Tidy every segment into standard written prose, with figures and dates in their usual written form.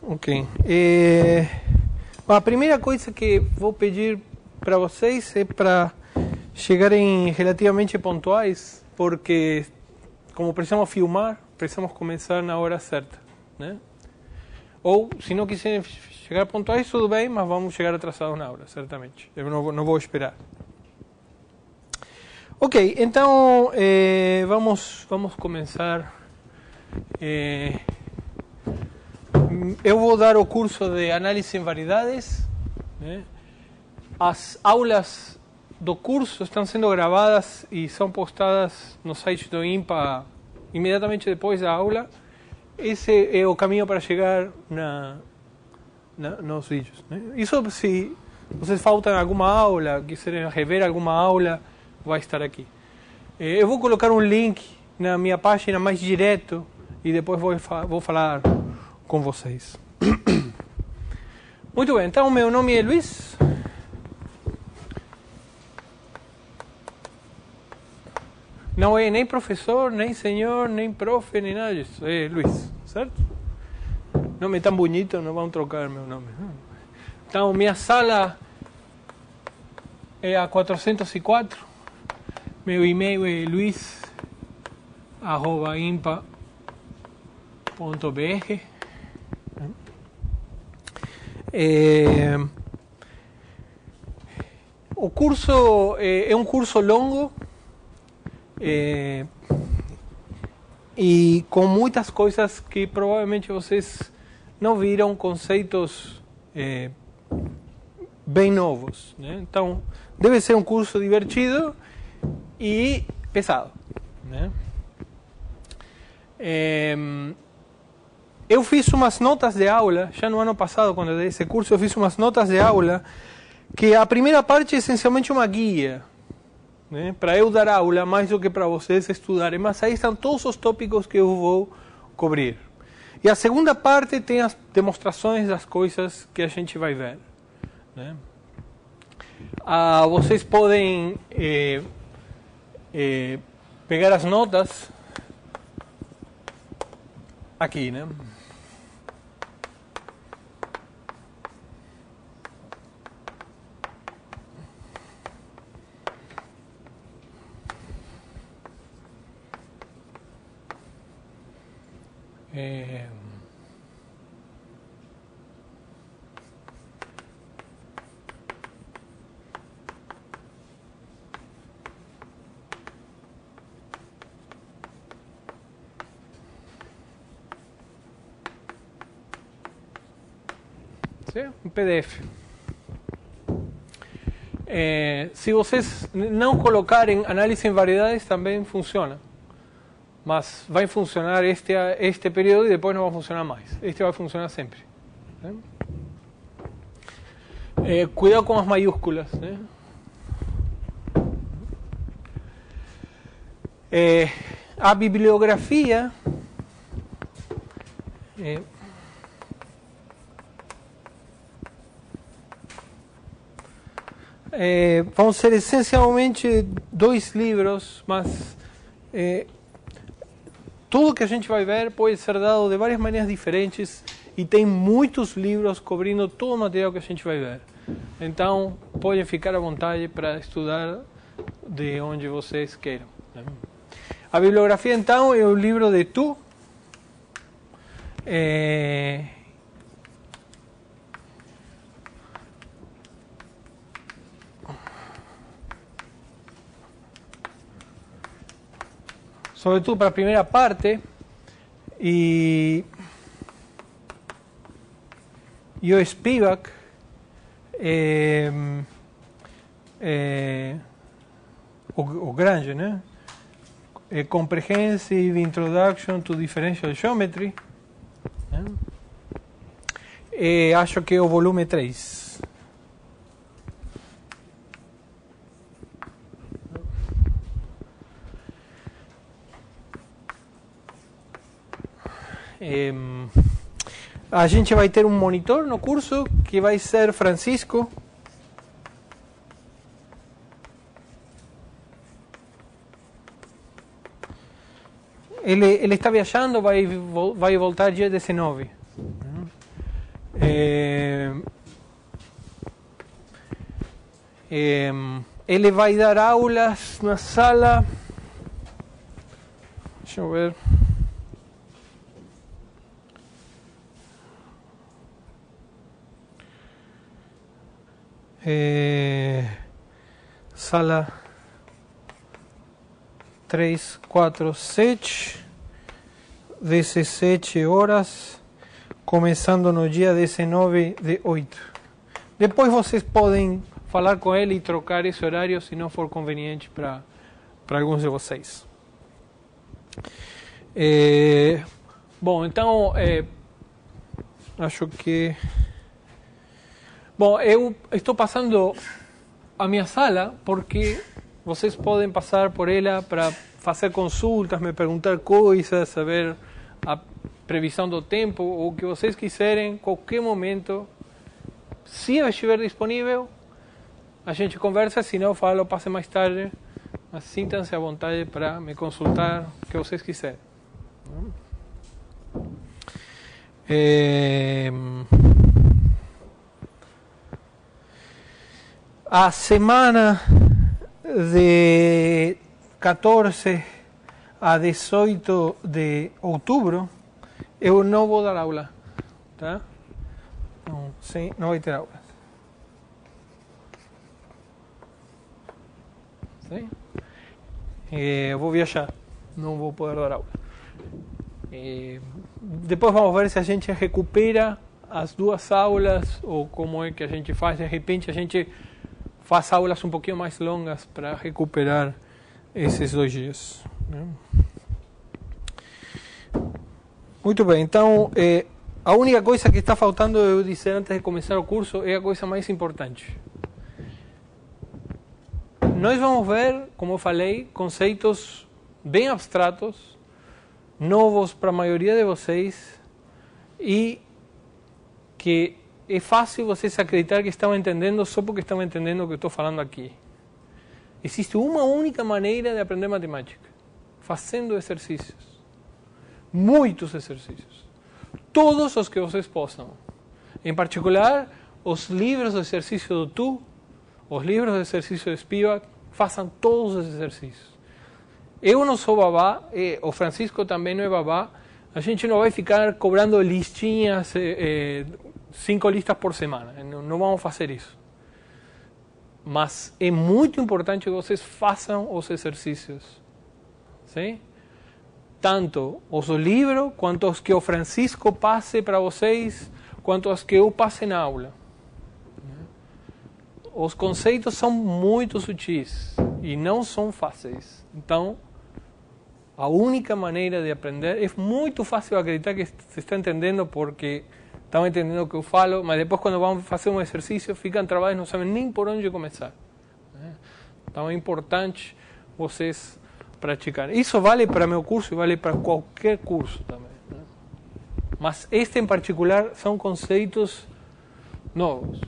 Ok. A primeira coisa que vou pedir para vocês é para chegarem relativamente pontuais, porque como precisamos filmar, precisamos começar na hora certa, né? Ou, se não quiserem chegar pontuais, tudo bem, mas vamos chegar atrasados na hora, certamente. Eu não vou esperar. Ok, então vamos começar. Eu vou dar o curso de análise em variedades, né? As aulas do curso estão sendo gravadas e são postadas no site do INPA imediatamente depois da aula. Esse é o caminho para chegar nos vídeos, né? Isso, se vocês faltam alguma aula, quiserem rever alguma aula, vai estar aqui. Eu vou colocar um link na minha página mais direto e depois vou falar com vocês. Muito bem, então meu nome é Luiz. Não é nem professor, nem senhor, nem profe, nem nada disso. É Luiz, certo? Nome tão bonito, não vão trocar meu nome. Então, minha sala é a 404. Meu e-mail é luis@impa.br. O curso é um curso longo. E com muitas coisas que provavelmente vocês não viram, conceitos bem novos, né? Então, deve ser um curso divertido e pesado, né? Eu fiz umas notas de aula, já no ano passado, quando eu dei esse curso, eu fiz umas notas de aula, que a primeira parte é essencialmente uma guia, né, para eu dar aula mais do que para vocês estudarem, mas aí estão todos os tópicos que eu vou cobrir. E a segunda parte tem as demonstrações das coisas que a gente vai ver, né? Vocês podem pegar as notas aqui, né? Um PDF. Se vocês não colocarem análise em variedades, também funciona. Mas vai funcionar este período e depois não vai funcionar mais. Este vai funcionar sempre, né? Cuidado com as maiúsculas, né? A bibliografia vão ser essencialmente 2 livros, mas tudo que a gente vai ver pode ser dado de várias maneiras diferentes e tem muitos livros cobrindo todo o material que a gente vai ver. Então, podem ficar à vontade para estudar de onde vocês queiram, né? A bibliografia, então, é o livro de Tu. Sobretudo para a primeira parte, e o Spivak, o grande, né? Comprehensive Introduction to Differential Geometry, né? Acho que é o volume 3. A gente vai ter um monitor no curso que vai ser Francisco. Ele está viajando, vai voltar dia 19. Ele vai dar aulas na sala. Deixa eu ver. Sala 3, 4, 7, 17 horas, começando no dia 19 de 8. Depois vocês podem falar com ele e trocar esse horário se não for conveniente para alguns de vocês. Bom, então, acho que... Bom, eu estou passando a minha sala porque vocês podem passar por ela para fazer consultas, me perguntar coisas, saber a previsão do tempo, ou o que vocês quiserem, qualquer momento. Se eu estiver disponível, a gente conversa, se não, falo, passe mais tarde, mas sintam-se à vontade para me consultar, o que vocês quiserem. A semana de 14 a 18 de outubro, eu não vou dar aula, tá? Não, sim, não vai ter aula. Sim? Eu vou viajar, não vou poder dar aula. Depois vamos ver se a gente recupera as duas aulas ou como é que a gente faz. De repente a gente faz aulas um pouquinho mais longas para recuperar esses 2 dias. Muito bem, então a única coisa que está faltando eu dizer antes de começar o curso é a coisa mais importante. Nós vamos ver, como eu falei, conceitos bem abstratos, novos para a maioria de vocês, e que é fácil vocês acreditar que estão entendendo só porque estão entendendo o que eu estou falando aqui. Existe uma única maneira de aprender matemática, fazendo exercícios. Muitos exercícios. Todos os que vocês possam. Em particular, os livros de exercício do Tu, os livros de exercício de Spivak, façam todos os exercícios. Eu não sou babá, o Francisco também não é babá. A gente não vai ficar cobrando listinhas, 5 listas por semana. Não vamos fazer isso. Mas é muito importante que vocês façam os exercícios. Sim? Tanto os do livro, quanto os que o Francisco passe para vocês, quanto os que eu passe na aula. Os conceitos são muito sutis e não são fáceis. Então, a única maneira de aprender, é muito fácil acreditar que se está entendendo porque estão entendendo o que eu falo, mas depois quando vão fazer um exercício ficam travados e não sabem nem por onde começar. Então é importante vocês praticarem. Isso vale para meu curso e vale para qualquer curso também. Mas este em particular são conceitos novos.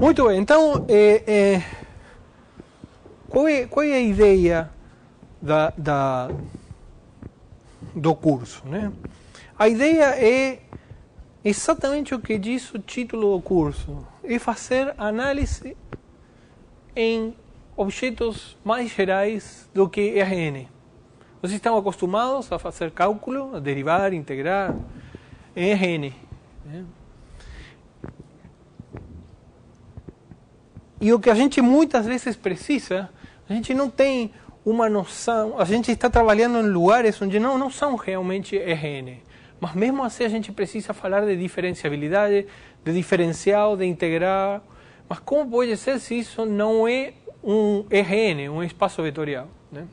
Muito bem, então qual é a ideia do curso, né? A ideia é exatamente o que diz o título do curso, é fazer análise em objetos mais gerais do que RN. Vocês estão acostumados a fazer cálculo, a derivar, integrar em RN, né? E o que a gente muitas vezes precisa, a gente não tem uma noção, a gente está trabalhando em lugares onde não são realmente RN. Mas mesmo assim a gente precisa falar de diferenciabilidade, de diferencial, de integral. Mas como pode ser se isso não é um RN, um espaço vetorial, né?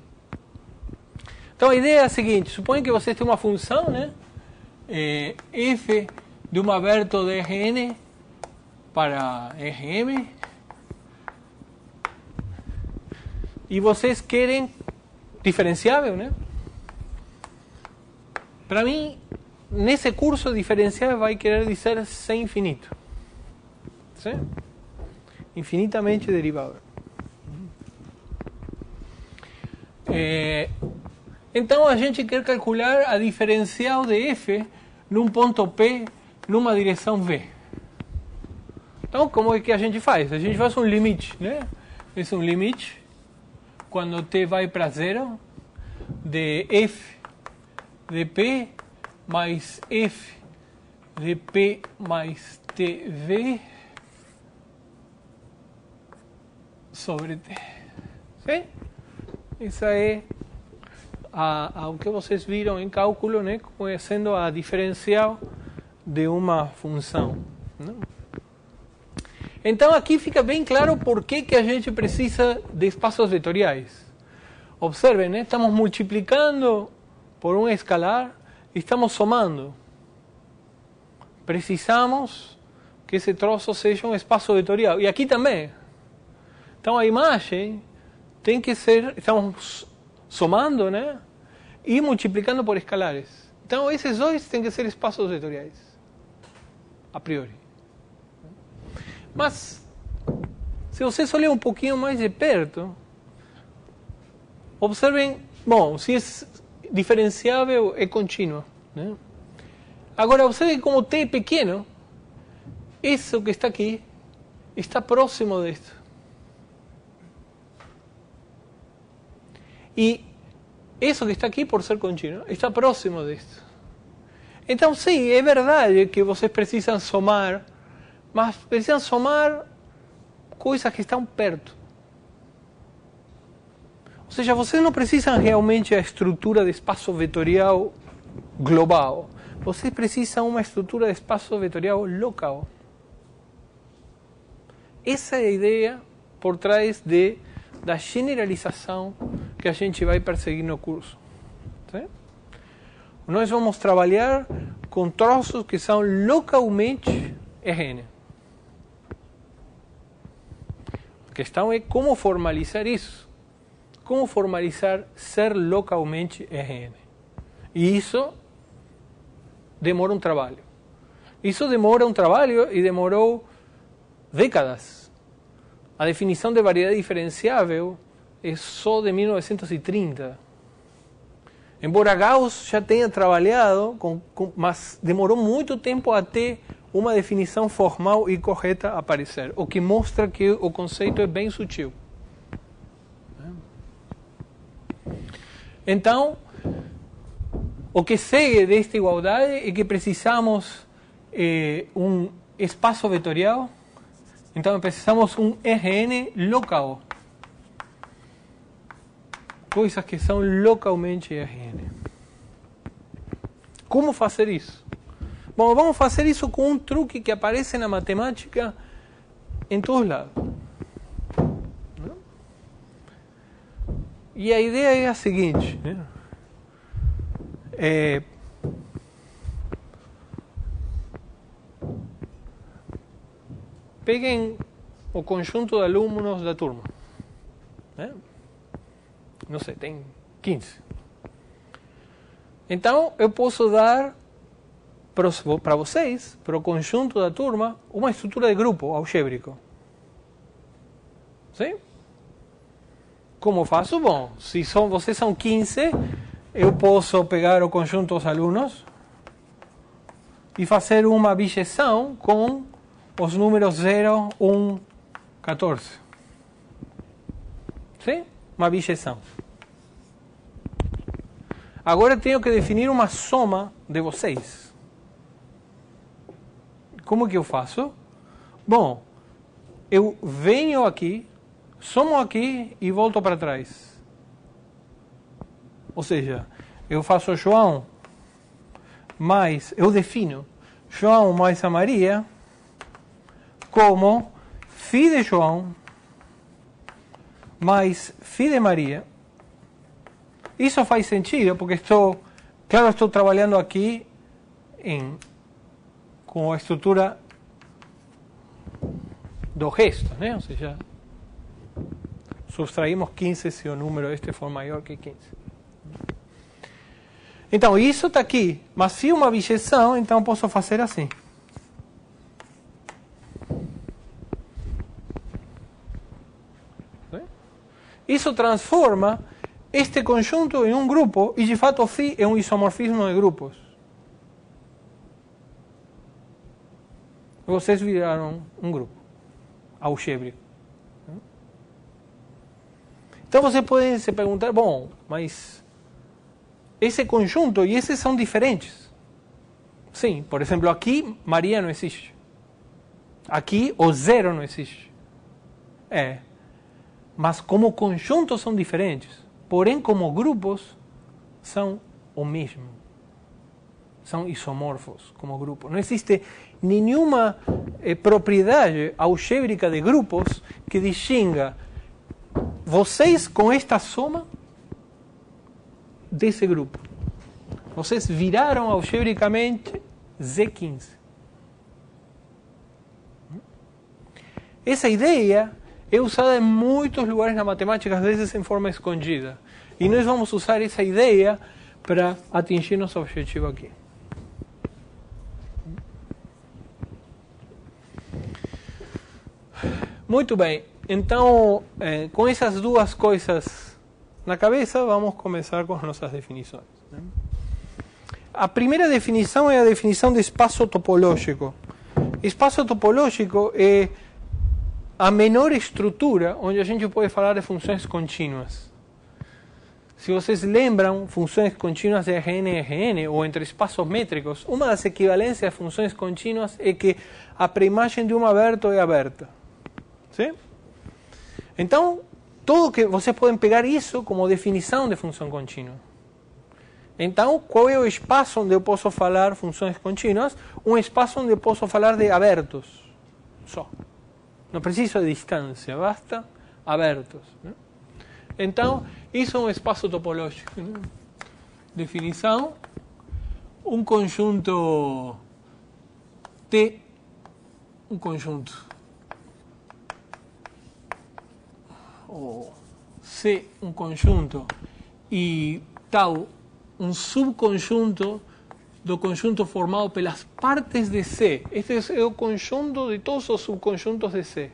Então a ideia é a seguinte, suponha que você tem uma função, né? F de uma aberto de Rn para Rm, e vocês querem diferenciável, né? Para mim, nesse curso, diferenciável vai querer dizer sem infinito. Sim? Infinitamente derivável. Então a gente quer calcular a diferencial de f num ponto P numa direção V. Então, como é que a gente faz? A gente faz um limite, né? É um limite, quando t vai para zero, de f de P mais f de P mais TV sobre T. Sim? Essa é o que vocês viram em cálculo, né? Conhecendo a diferencial de uma função. Né? Então aqui fica bem claro por que a gente precisa de espaços vetoriais. Observen, né? Estamos multiplicando por um escalar e estamos somando. Precisamos que esse troço seja um espaço vetorial. E aqui também. Então a imagem tem que ser, estamos somando, né? E multiplicando por escalares. Então esses dois têm que ser espaços vetoriais. A priori. Mas, se vocês olharem um pouquinho mais de perto, observem, bom, se é diferenciável, é contínuo. Né? Agora, observem como t é pequeno, isso que está aqui está próximo disto. E isso que está aqui, por ser contínuo, está próximo disto. Então, sim, é verdade que vocês precisam somar, mas precisam somar coisas que estão perto. Ou seja, vocês não precisam realmente a estrutura de espaço vetorial global. Vocês precisam uma estrutura de espaço vetorial local. Essa é a ideia por trás da generalização que a gente vai perseguir no curso. Sim? Nós vamos trabalhar com troços que são localmente Rn. A questão é como formalizar isso. Como formalizar ser localmente Rn. E isso demora um trabalho. Isso demora um trabalho e demorou décadas. A definição de variedade diferenciável é só de 1930. Embora Gauss já tenha trabalhado, mas demorou muito tempo até uma definição formal e correta aparecer, o que mostra que o conceito é bem sutil. Então, o que segue desta igualdade é que precisamos um espaço vetorial, então precisamos um Rn local. Coisas que são localmente Rn. Como fazer isso? Bom, vamos fazer isso com um truque que aparece na matemática em todos lados. E a ideia é a seguinte, né? Peguem o conjunto de alunos da turma. Né? Não sei, tem 15. Então, eu posso dar para vocês, para o conjunto da turma, uma estrutura de grupo algébrico. Sim? Como faço? Bom, se vocês são 15, eu posso pegar o conjunto dos alunos e fazer uma bijeção com os números 0, 1, 14. Sim? Uma bijeção. Agora eu tenho que definir uma soma de vocês. Como que eu faço? Bom, eu venho aqui, somo aqui e volto para trás. Ou seja, eu faço João mais, eu defino João mais a Maria como Φ de João mais Φ de Maria. Isso faz sentido, porque estou trabalhando aqui com a estrutura do resto, né? Ou seja, subtraímos 15 se o número este for maior que 15. Então, isso está aqui, mas se uma bijeção, então posso fazer assim. Isso transforma este conjunto em um grupo, e de fato Φ é um isomorfismo de grupos. Vocês viraram um grupo algébrico. Então você pode se perguntar, bom, mas esse conjunto e esses são diferentes. Sim, por exemplo, aqui Maria não existe. Aqui o zero não existe. Mas como conjuntos são diferentes. Porém, como grupos, são o mesmo. São isomorfos como grupo. Não existe nenhuma propriedade algébrica de grupos que distinga vocês com esta soma desse grupo. Vocês viraram algebricamente Z15. Essa ideia é usada em muitos lugares na matemática, às vezes em forma escondida. E nós vamos usar essa ideia para atingir nosso objetivo aqui. Muito bem. Então, com essas duas coisas na cabeça, vamos começar com as nossas definições. A primeira definição é a definição de espaço topológico. Espaço topológico é a menor estrutura onde a gente pode falar de funções contínuas. Se vocês lembram, funções contínuas de Rn e Rn, ou entre espaços métricos, uma das equivalências de funções contínuas é que a preimagem de um aberto é aberta. Sim? Então, tudo que vocês podem pegar isso como definição de função contínua. Então, qual é o espaço onde eu posso falar funções contínuas? Um espaço onde eu posso falar de abertos. Só. Não preciso de distância, basta abertos. Né? Então, isso é um espaço topológico. Né? Definição, um conjunto T, um conjunto, ou C, um conjunto, e tal, um subconjunto do conjunto formado pelas partes de C. Este é o conjunto de todos os subconjuntos de C.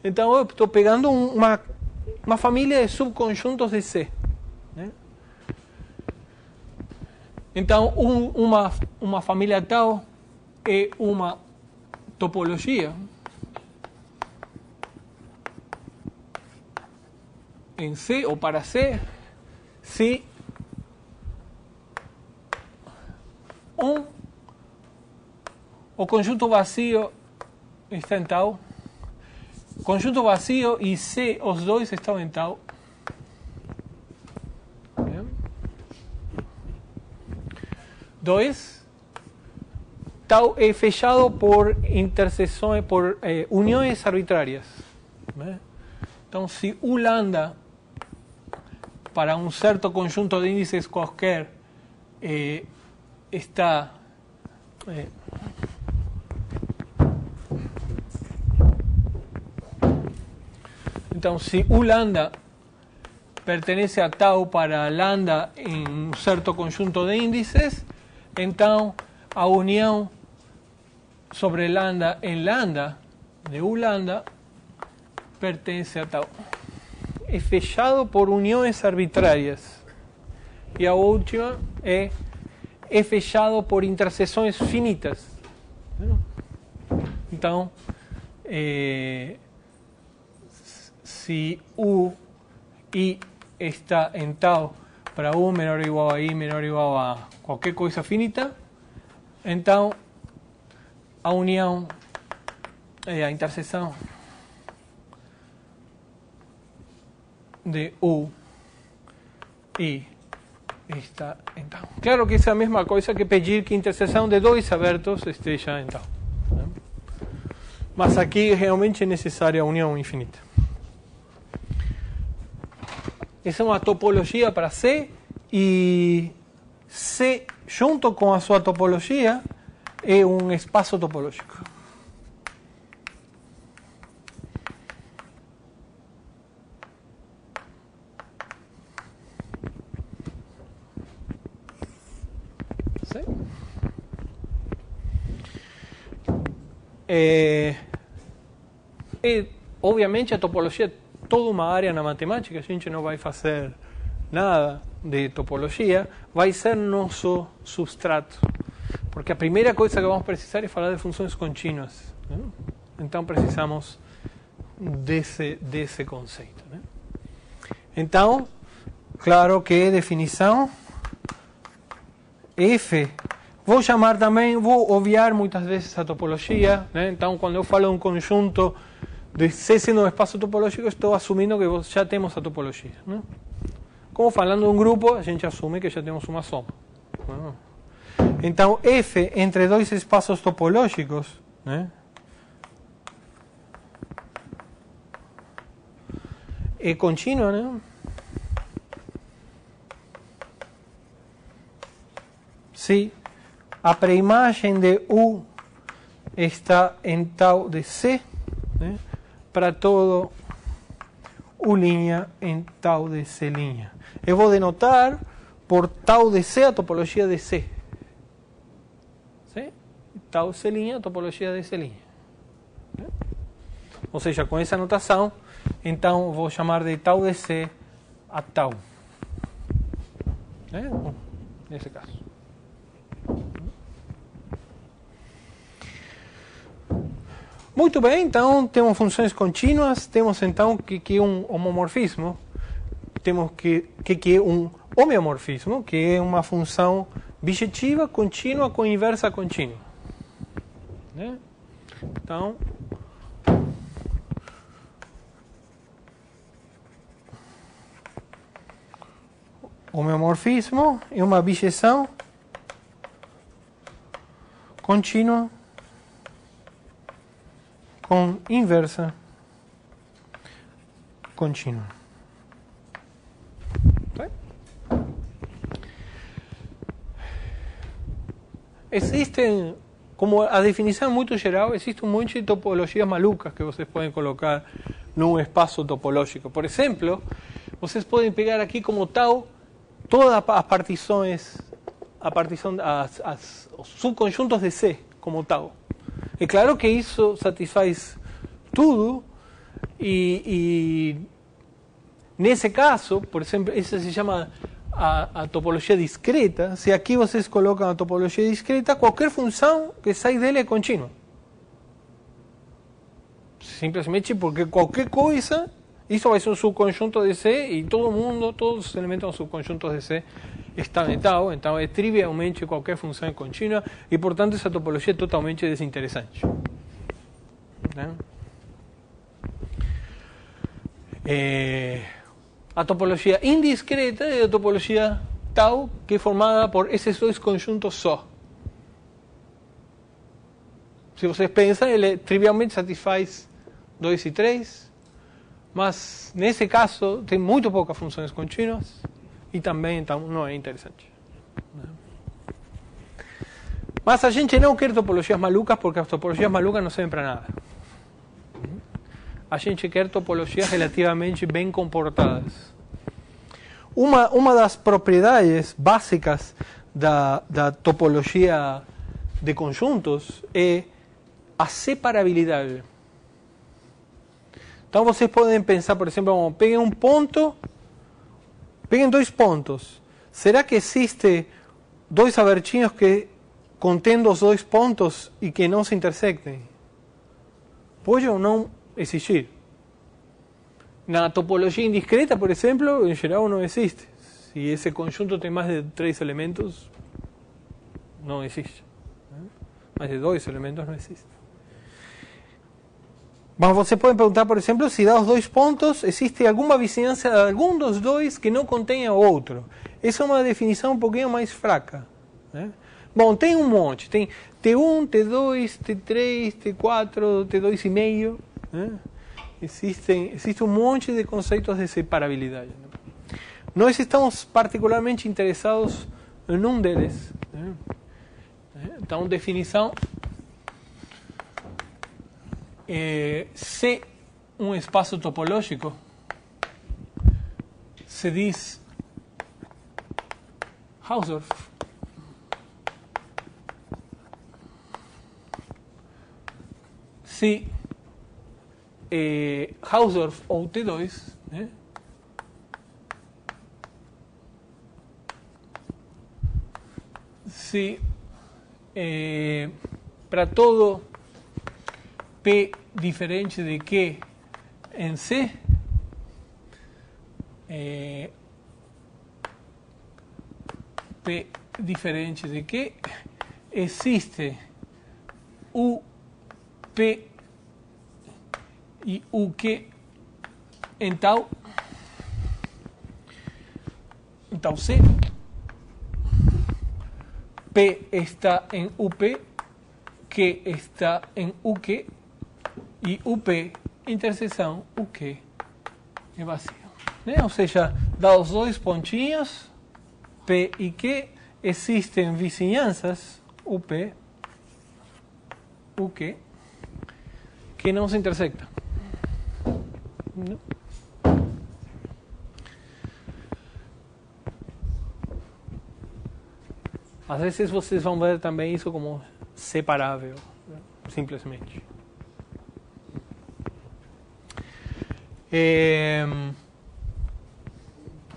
Então, eu estou pegando uma família de subconjuntos de C. Né? Então, uma família tal é uma topologia em C ou para C, se o conjunto vazio está em tal, conjunto vazio e C, os dois estão em tal. Dois, tal é fechado por interseções, por uniões arbitrárias. Né? Então, se U lambda para um certo conjunto de índices qualquer está então, se U lambda pertenece a tau para lambda em um certo conjunto de índices, então a união sobre lambda em lambda de U lambda pertence a tau. É fechado por uniões arbitrárias. E a última é fechado por interseções finitas. Então, se U I está em tal para U menor ou igual a I menor ou igual a qualquer coisa finita, então a união, a interseção de U I está em tal. Claro que isso é a mesma coisa que pedir que a interseção de dois abertos esteja em tal. Né? Mas aqui realmente é necessária a união infinita. Essa é uma topologia para C, e C, junto com a sua topologia, é um espaço topológico. Obviamente a topologia toda uma área na matemática, a gente não vai fazer nada de topologia, vai ser nosso substrato. Porque a primeira coisa que vamos precisar é falar de funções contínuas, né? Então precisamos desse conceito, né? Então, claro que definição F. Vou chamar também, vou obviar muitas vezes a topologia, né? Então, quando eu falo um conjunto de C sendo um espaço topológico, estou assumindo que já temos a topologia, né? Como falando de um grupo, a gente assume que já temos uma soma, né? Então, F entre dois espaços topológicos, né, é contínua, né? Se a preimagem de U está em tal de C, né, para todo U' em tal de C'. Eu vou denotar por tal de C a topologia de C. ¿Sí? Tal C', a topologia de C'. Ou seja, com essa notação, então vou chamar de tal de C a tal. Nesse caso. Muito bem, então temos funções contínuas, temos então que é um homomorfismo, temos que é um homeomorfismo, que é uma função bijetiva contínua com inversa contínua, né? Então, homeomorfismo é uma bijeção contínua com inversa contínua. Existem, como a definição é muito geral, existe um monte de topologias malucas que vocês podem colocar num espaço topológico. Por exemplo, vocês podem pegar aqui como tal todas as partições, os subconjuntos de C como tal. É claro que isso satisfaz tudo e nesse caso, por exemplo, isso se chama a topologia discreta. Se aqui vocês colocam a topologia discreta, qualquer função que sai dele é contínua. Simplesmente porque qualquer coisa, isso vai ser um subconjunto de C e todos os elementos dos subconjuntos de C estão em tal, então é trivialmente qualquer função é contínua e, portanto, essa topologia é totalmente desinteressante. Né? A topologia indiscreta é a topologia tal, que é formada por esses dois conjuntos só. Se vocês pensam, ele trivialmente satisfaz 2 e 3, mas nesse caso tem muito poucas funções contínuas e também então não é interessante. Mas a gente não quer topologias malucas porque as topologias malucas não servem para nada. A gente quer topologias relativamente bem comportadas. Uma das propriedades básicas da topologia de conjuntos é a separabilidade. Então vocês podem pensar, por exemplo, peguem dois pontos. Será que existe dois abertinhos que contendo os dois pontos e que não se intersectem? Pode ou não existir? Na topologia indiscreta, por exemplo, em geral não existe. Se esse conjunto tem mais de 3 elementos, não existe. Mais de 2 elementos não existe. Mas você pode perguntar, por exemplo, se dados dois pontos, existe alguma vizinhança de algum dos dois que não contenha o outro. Essa é uma definição um pouquinho mais fraca, né? Bom, tem um monte. Tem T1, T2, T3, T4, T2 e meio, né? Existe um monte de conceitos de separabilidade, né? Nós estamos particularmente interessados em um deles, né? Então, definição... se um espaço topológico se diz Hausdorff, se Hausdorff ou T2, né? Se para todo P diferente de Q em C, P diferente de Q, existe UP e UQ em tal C, P está en UP, Q está en UQ e UP, interseção UQ, é vazio. Né? Ou seja, dados dois pontinhos, P e Q, existem vizinhanças, UP, UQ, que não se intersectam. Não? Às vezes vocês vão ver também isso como separável, né? Simplesmente.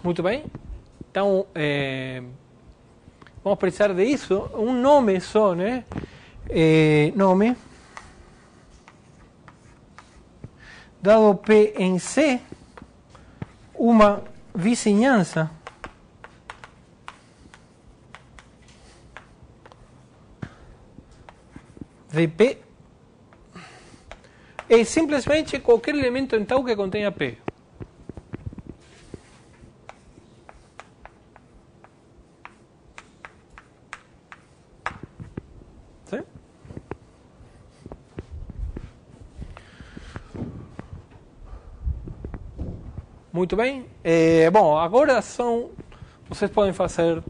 Muito bem. Então, vamos precisar disso. Um nome só, né? Nome. Dado P em C, uma vizinhança de P é simplesmente qualquer elemento em tal que contenha P. ¿Sí? Muito bem. Bom, agora vocês podem fazer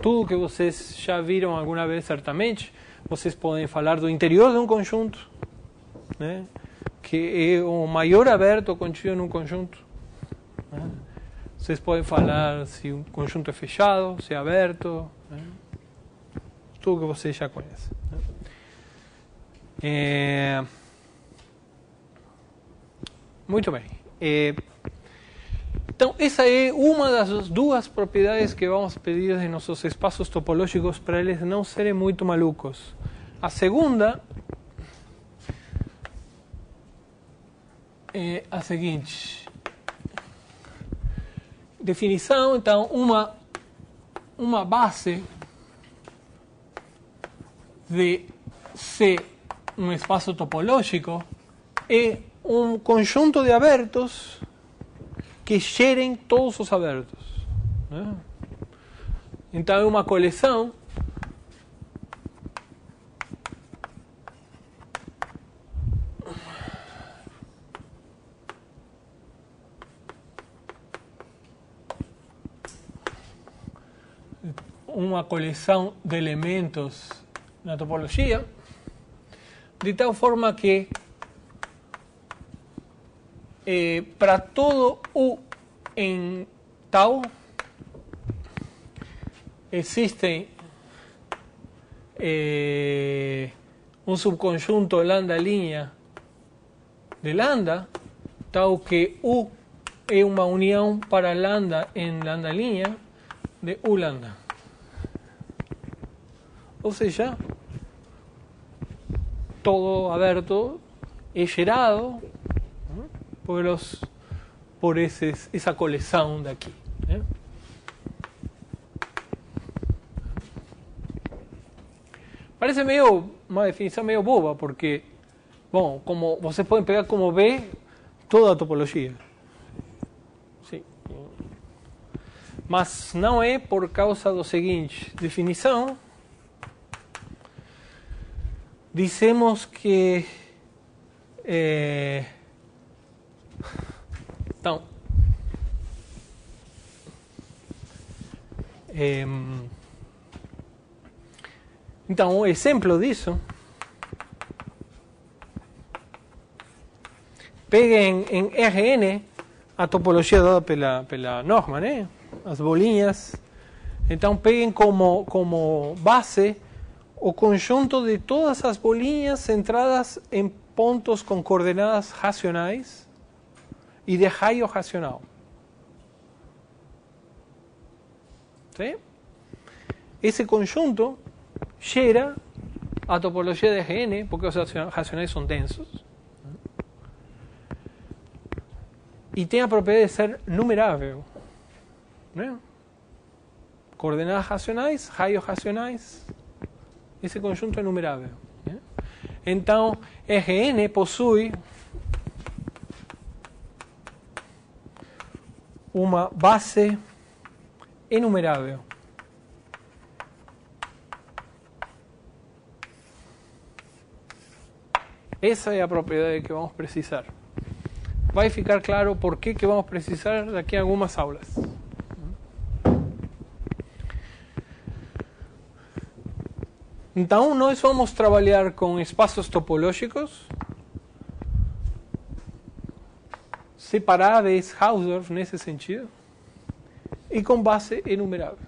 tudo que vocês já viram alguma vez, certamente. Vocês podem falar do interior de um conjunto, né? Que é o maior aberto contido num conjunto. Né? Vocês podem falar se um conjunto é fechado, se é aberto, né? Tudo que vocês já conhecem. Né? Muito bem. Então, essa é uma das duas propriedades que vamos pedir em nossos espaços topológicos para eles não serem muito malucos. A segunda é a seguinte. Definição, então, uma base de C, um espaço topológico, é um conjunto de abertos que gerem todos os abertos. Né? Então, é uma coleção de elementos na topologia, de tal forma que para todo U em tal existe um subconjunto lambda linha de lambda, tal que U é uma união para lambda em lambda linha de U lambda. Ou seja, todo aberto é gerado por essa coleção daqui. Né? Parece uma definição meio boba, porque, bom, como vocês podem pegar como B toda a topologia. Sim. Mas não é por causa do seguinte: definição. Dizemos que então, um exemplo disso, peguem em Rn a topologia dada pela norma, né? As bolinhas. Então, peguem como base o conjunto de todas as bolinhas centradas em pontos com coordenadas racionais e de raio racional. ¿Sí? Esse conjunto gera a topologia de RN, porque os racionais são densos, e tem a propriedade de ser numerável. Né? Coordenadas racionais, raios racionais, esse conjunto é numerável. Né? Então, Rn possui uma base enumerável. Essa é a propriedade que vamos precisar. Vai ficar claro por que vamos precisar daqui a algumas aulas. Então, nós vamos trabalhar com espaços topológicos separáveis, Hausdorff, nesse sentido, e com base enumerável.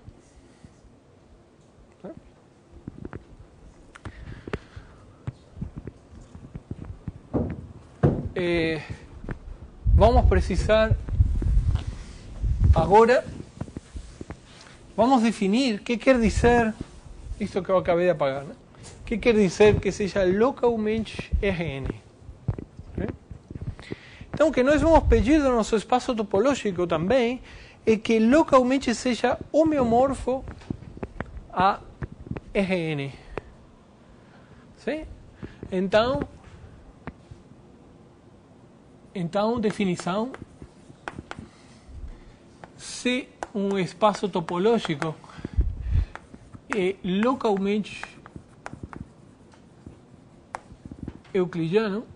Vamos precisar agora, vamos definir o que quer dizer isto que eu acabei de apagar, né? O que quer dizer que seja localmente Rn. Né? Então, o que nós vamos pedir do nosso espaço topológico também é que localmente seja homeomorfo a Rn. Sim? Então, definição: se um espaço topológico é localmente euclidiano,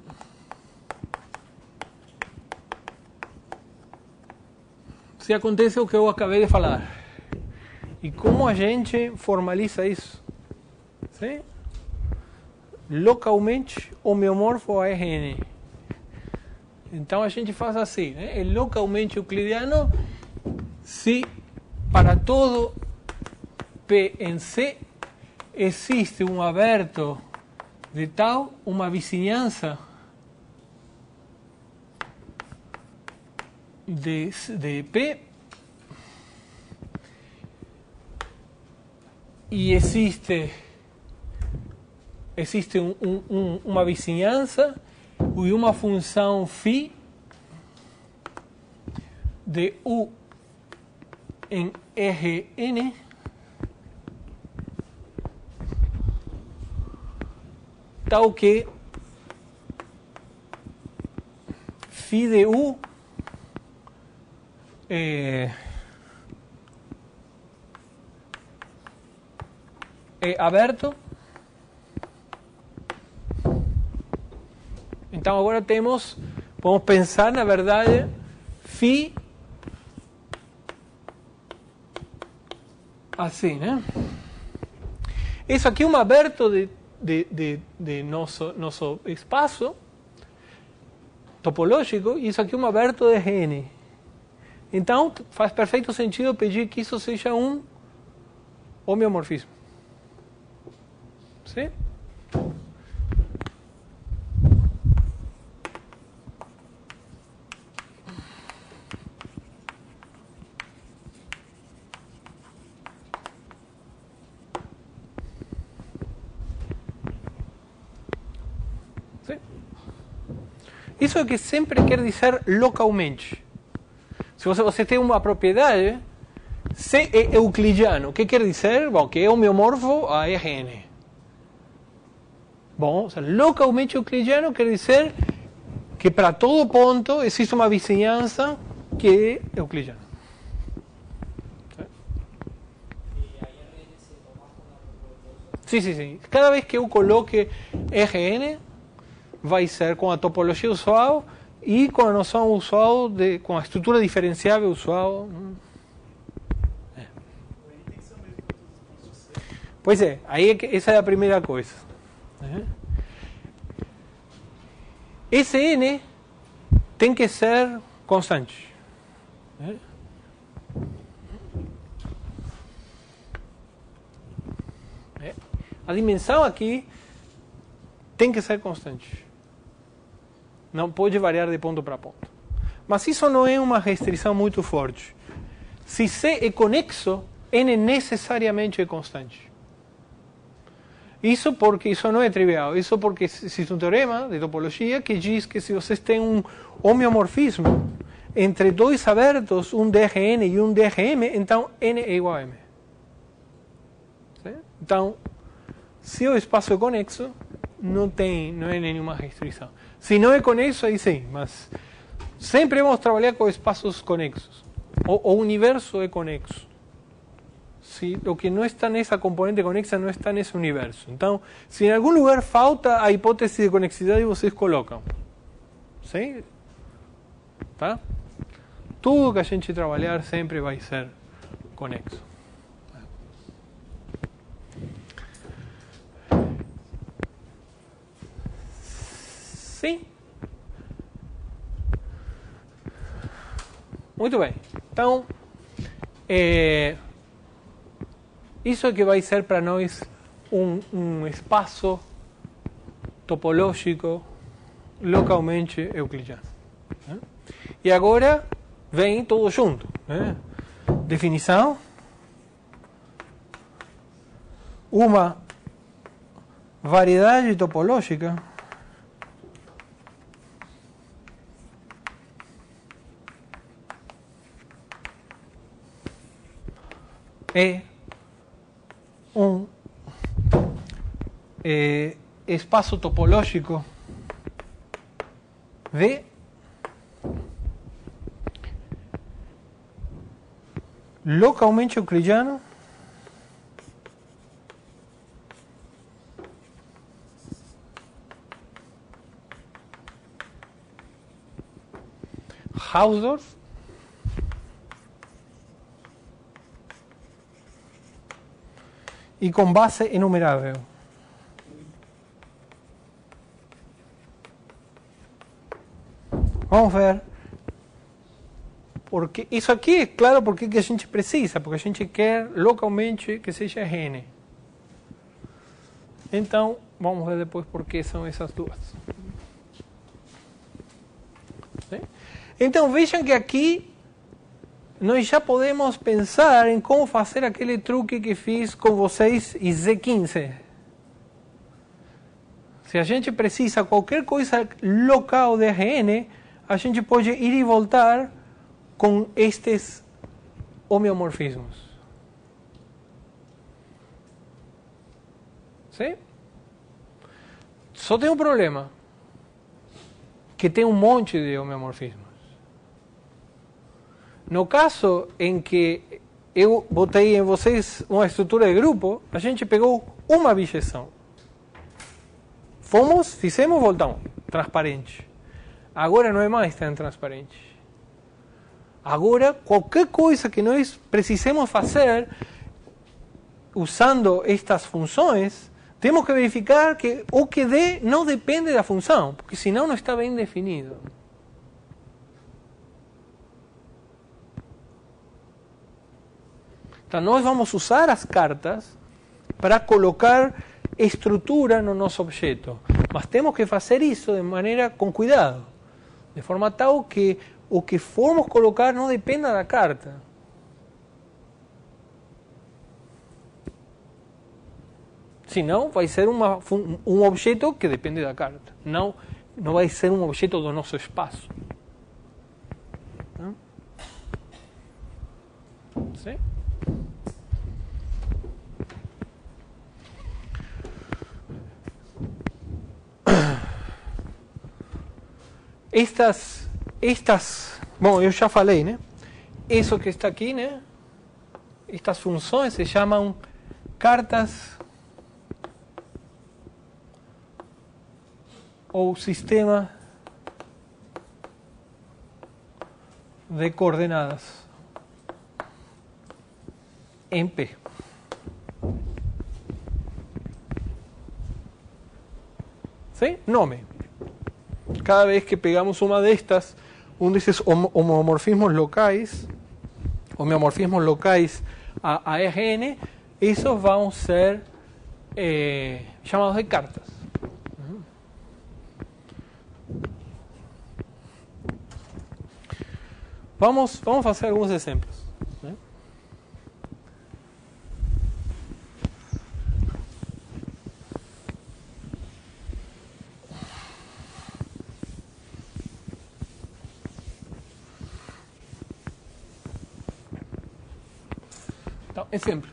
se acontece o que eu acabei de falar. E como a gente formaliza isso? Sim? Localmente homeomorfo a Rn. Então a gente faz assim, né? É localmente euclidiano se para todo P em C existe um aberto de tal, uma vizinhança de P, e existe uma vizinhança e uma função φ de U em Rn tal que φ de U é aberto. Então agora podemos pensar, na verdade, φ assim, né? Isso aqui é um aberto de nosso espaço topológico, e isso aqui é um aberto de Rn. Então faz perfeito sentido pedir que isso seja um homeomorfismo. Sim? Isso é o que sempre quer dizer localmente. Se você tem uma propriedade, C é euclidiano. O que quer dizer? Bom, que é homeomorfo a Rn. Bom, localmente euclidiano quer dizer que para todo ponto existe uma vizinhança que é euclidiana. Sim. Cada vez que eu coloque Rn, vai ser com a topologia usual e com a noção usual, com a estrutura diferenciável usual. Pois é, aí essa é a primeira coisa. Esse N tem que ser constante. A dimensão aqui tem que ser constante. Não pode variar de ponto para ponto. Mas isso não é uma restrição muito forte. Se C é conexo, N necessariamente é constante. Isso porque isso não é trivial. Isso porque existe um teorema de topologia que diz que se vocês têm um homeomorfismo entre dois abertos, um DRN e um DRM, então N é igual a M. Certo? Então, se o espaço é conexo, não é nenhuma restrição. Se não é conexo, aí sim, mas sempre vamos trabalhar com espaços conexos. O universo é conexo. Se o que não está nessa componente conexa não está nesse universo. Então, se em algum lugar falta a hipótese de conexidade, vocês colocam. Sim? Tá? Tudo que a gente trabalhar sempre vai ser conexo. Sim? Muito bem. Então, isso é que vai ser para nós um espaço topológico localmente euclidiano. Né? E agora vem tudo junto. Né? Definição. Uma variedade topológica é um espaço topológico de localmente euclidiano Hausdorff e com base enumerável. Vamos ver. Porque isso aqui é claro porque que a gente precisa, porque a gente quer localmente que seja N. Então, vamos ver depois por que são essas duas. Sim? Então, vejam que aqui nós já podemos pensar em como fazer aquele truque que fiz com vocês em Z15. Se a gente precisa qualquer coisa local de Rn, a gente pode ir e voltar com estes homeomorfismos. Sim? Só tem um problema, que tem um monte de homeomorfismos. No caso em que eu botei em vocês uma estrutura de grupo, a gente pegou uma bijeção. Fizemos, voltamos. Transparente. Agora não é mais tão transparente. Agora, qualquer coisa que nós precisemos fazer, usando estas funções, temos que verificar que o que dê não depende da função, porque senão não está bem definido. Então, nós vamos usar as cartas para colocar estrutura no nosso objeto. Mas temos que fazer isso de maneira com cuidado. De forma tal que o que formos colocar não dependa da carta. Senão vai ser um objeto que depende da carta. Não vai ser um objeto do nosso espaço. Não? Sim? Bom, eu já falei, né? Isso que está aqui, né? Estas funções se chamam cartas ou sistema de coordenadas em P. ¿Sí? Nome. Cada vez que pegamos uma destas, desses homeomorfismos locais a Rn, esos vão ser chamados de cartas. Vamos a hacer algunos ejemplos. Então, exemplos.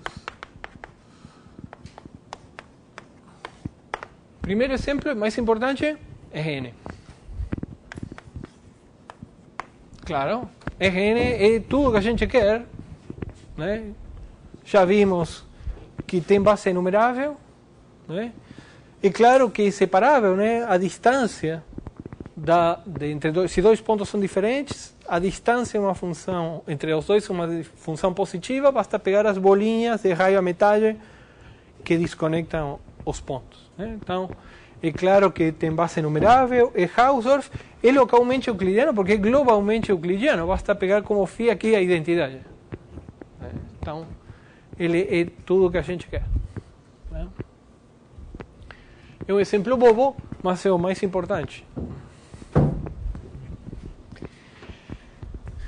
Primeiro exemplo, mais importante, é N. Claro, Rn é tudo que a gente quer, né? Já vimos que tem base enumerável, né? É claro que é separável, né? A distância se dois pontos são diferentes, a distância é uma função, entre os dois é uma função positiva, basta pegar as bolinhas de raio a metade que desconectam os pontos, né? Então, é claro que tem base enumerável, é Hausdorff, é localmente euclidiano, porque é globalmente euclidiano, basta pegar como φ aqui a identidade. Então, ele é tudo que a gente quer. É um exemplo bobo, mas é o mais importante.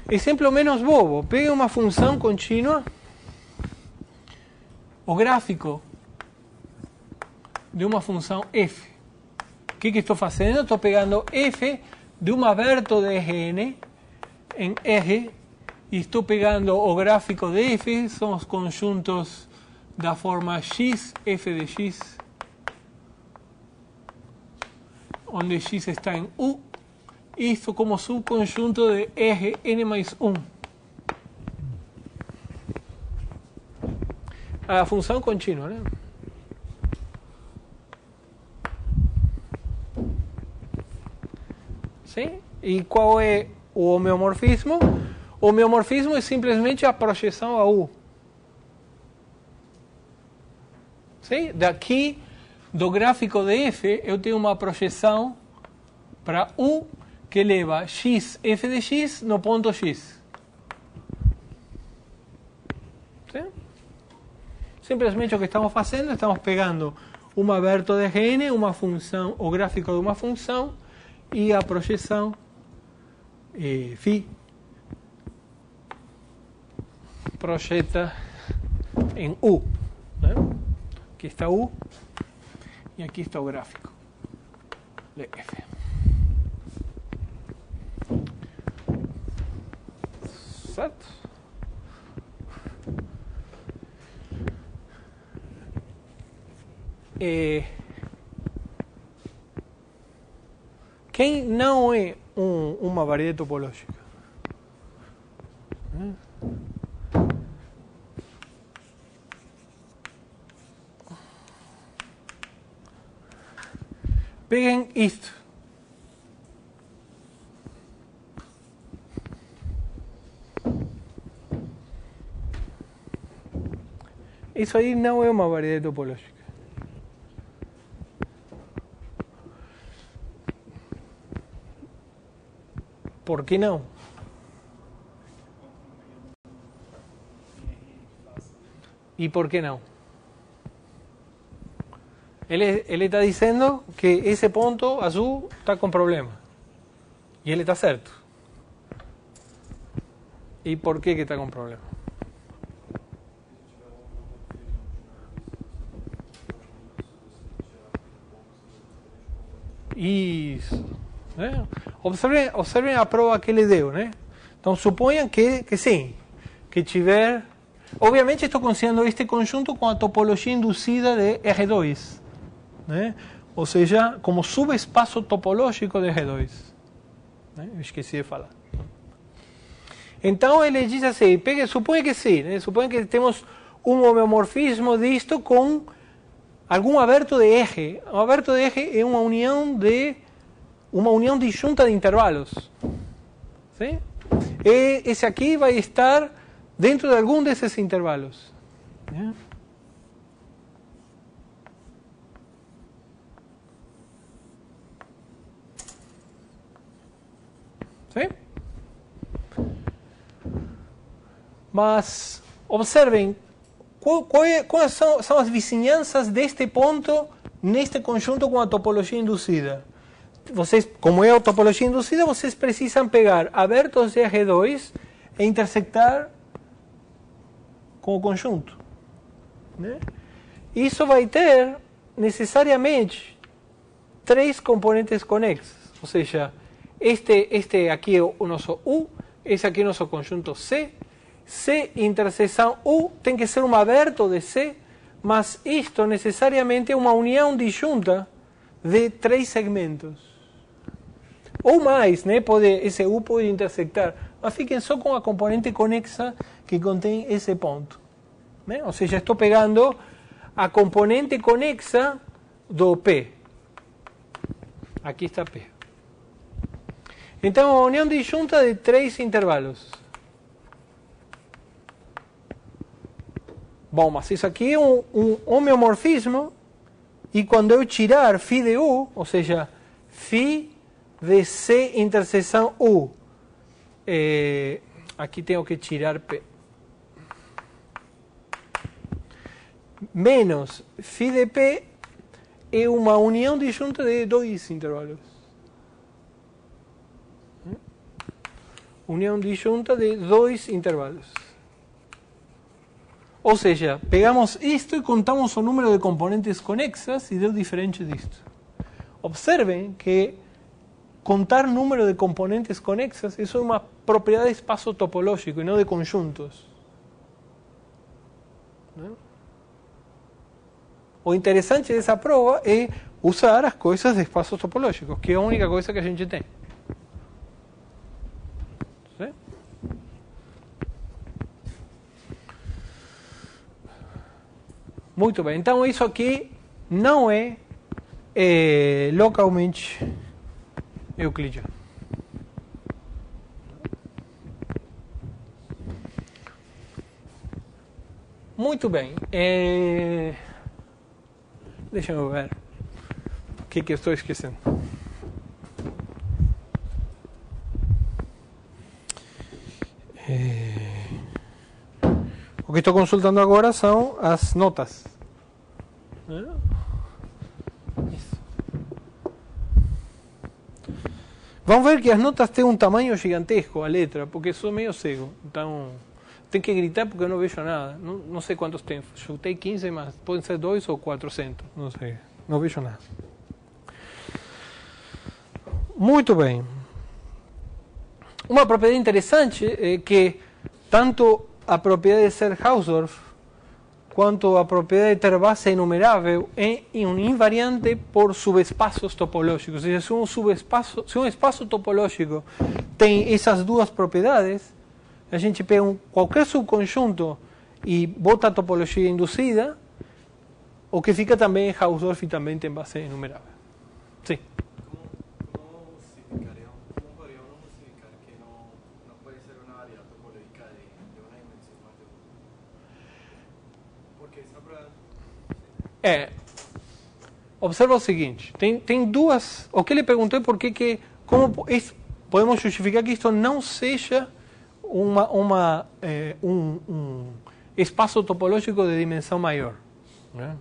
Exemplo menos bobo, pega uma função contínua, o gráfico de uma função f. O que estou fazendo? Estou pegando f de um aberto de Rn em R e estou pegando o gráfico de f, são os conjuntos da forma x, f de x, onde x está em U, isto como subconjunto de Rn mais 1. A função contínua, né? Sim? E qual é o homeomorfismo? O homeomorfismo é simplesmente a projeção a U. Sim? Daqui, do gráfico de f, eu tenho uma projeção para U que leva x, f de x no ponto x. Sim? Simplesmente o que estamos fazendo, estamos pegando um aberto de Rn, uma função, o gráfico de uma função, e a projeção φ projeta em U, né? Aqui está U e aqui está o gráfico de f. Certo? Quem não é uma variedade topológica? Peguem isto. Isso aí não é uma variedade topológica. ¿Por qué no? ¿Y por qué no? Ele está dizendo que esse ponto azul está com problema. E ele está certo. E por que está com problema? Isso. Né? Observem a prova que ele deu, né? Então, suponham que sim, que tiver... Obviamente, estou considerando este conjunto com a topologia induzida de R2, né? Ou seja, como subespaço topológico de R2. Né? Eu esqueci de falar. Então, ele diz assim, suponha que sim, né? Suponha que temos um homeomorfismo disto com algum aberto de R. O aberto de R é uma união disjunta de intervalos. ¿Sí? E esse aqui vai estar dentro de algum desses intervalos. ¿Sí? Mas observem quais são as vizinhanças deste ponto neste conjunto com a topologia induzida. Vocês, como é a topologia induzida, vocês precisam pegar abertos de R2 é intersectar com o conjunto, né? Isso vai ter necessariamente três componentes conexos, ou seja, este aqui é o nosso U, esse aqui é o nosso conjunto C, C interseção U tem que ser um aberto de C, mas isto necessariamente é uma união disjunta de três segmentos. Ou mais, né? Esse U pode intersectar, mas fiquem só com a componente conexa que contém esse ponto, né? Ou seja, estou pegando a componente conexa do P. Aqui está P. Então, a união disjunta de três intervalos. Bom, mas isso aqui é um homeomorfismo, e quando eu tirar φ de U, ou seja, φ de C interseção U, aqui tenho que tirar P, menos φ de P, é uma união disjunta de dois intervalos. União disjunta de dois intervalos. Ou seja, pegamos isto e contamos o número de componentes conexas e deu diferente disto. Observem que contar número de componentes conexas, isso é uma propriedade de espaço topológico e não de conjuntos. O interessante dessa prova é usar as coisas de espaços topológicos, que é a única coisa que a gente tem. ¿Sí? Muito bem, então isso aqui não é localmente euclidiano. Muito bem. Deixa eu ver o que eu estou esquecendo. O que estou consultando agora são as notas. Isso. Vamos ver que as notas têm um tamanho gigantesco, a letra, porque sou meio cego. Então, tem que gritar porque eu não vejo nada. Não sei quantos tem. Chutei 15, mas podem ser 2 ou 400. Não sei. Não vejo nada. Muito bem. Uma propriedade interessante é que tanto a propriedade de ser Hausdorff quanto a propriedade de ter base enumerável é um invariante por subespaços topológicos. Ou seja, se um espaço topológico tem essas duas propriedades, a gente pega qualquer subconjunto e bota a topologia induzida, o que fica também é Hausdorff e também tem base enumerável. Sim. ¿Cómo podríamos justificar que no puede ser una variedad topológica de una dimensión más de uno? Porque esa prueba... Observa o seguinte, tem duas... O que ele perguntou é por que como podemos justificar que isto não seja um espaço topológico de dimensão maior, né?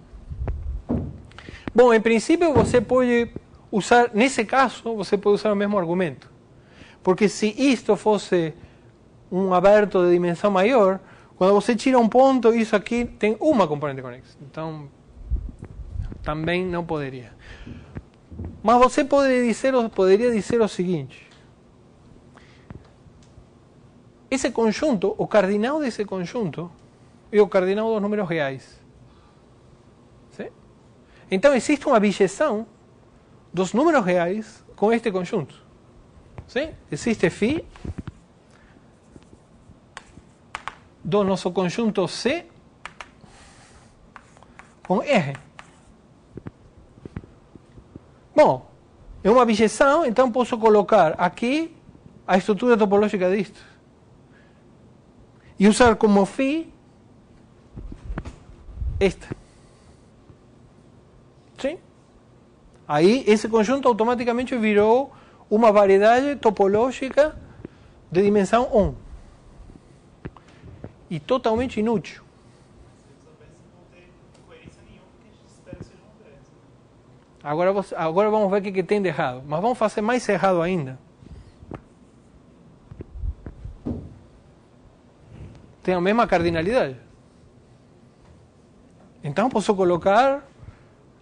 Bom, em princípio você pode usar, nesse caso, você pode usar o mesmo argumento. Porque se isto fosse um aberto de dimensão maior, quando você tira um ponto, isso aqui tem uma componente conexa. Então, também não poderia. Mas você poderia dizer o seguinte: esse conjunto, o cardinal desse conjunto, é o cardinal dos números reais. Então, existe uma bijeção dos números reais com este conjunto. Sim? Existe φ do nosso conjunto C com R. Bom, é uma bijeção, então posso colocar aqui a estrutura topológica disto. E usar como φ esta. Sim? Aí esse conjunto automaticamente virou uma variedade topológica de dimensão 1. E totalmente inútil. Agora vamos ver o que tem de errado. Mas vamos fazer mais errado ainda. tem a mesma cardinalidade. Então posso colocar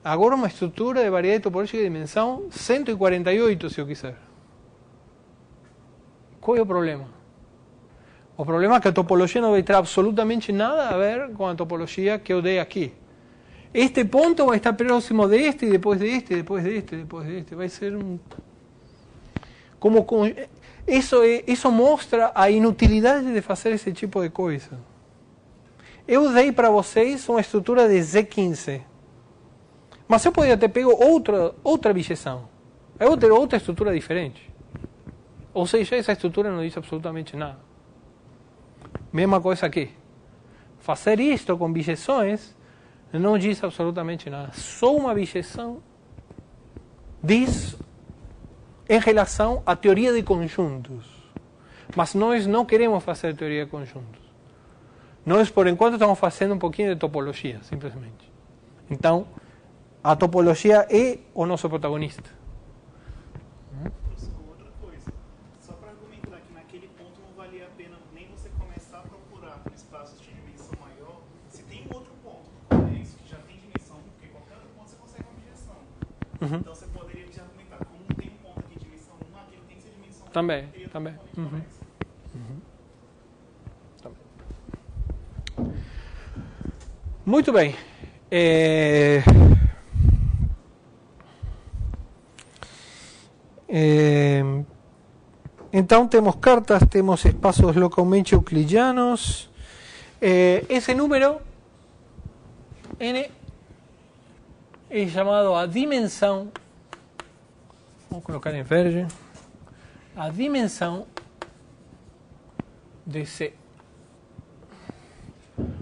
agora uma estrutura de variedade topológica de dimensão 148, se eu quiser. Qual é o problema? O problema é que a topologia não vai ter absolutamente nada a ver com a topologia que eu dei aqui. Este ponto vai estar próximo deste, e depois deste, depois deste, depois deste. Vai ser um... Isso mostra a inutilidade de fazer esse tipo de coisa. Eu dei para vocês uma estrutura de Z15. Mas eu poderia ter pego outra bijeção. Eu vou ter outra estrutura diferente. Ou seja, essa estrutura não diz absolutamente nada. Mesma coisa aqui. Fazer isto com bijeções não diz absolutamente nada. Só uma bijeção diz em relação à teoria de conjuntos. Mas nós não queremos fazer teoria de conjuntos. Nós, por enquanto, estamos fazendo um pouquinho de topologia, simplesmente. Então, a topologia é o nosso protagonista. Outra coisa, só para argumentar que naquele ponto não valia a pena nem você começar a procurar por espaços de dimensão maior, se tem um outro ponto que conhece, que já tem dimensão 1, porque qualquer outro ponto você consegue uma objeção. Então você poderia te argumentar, como não tem um ponto aqui de dimensão 1, aquele tem que ser dimensão 1. Também. Muito bem. Então temos cartas, temos espaços localmente euclidianos. Esse número n é chamado a dimensão. Vamos colocar em verde. A dimensão de C.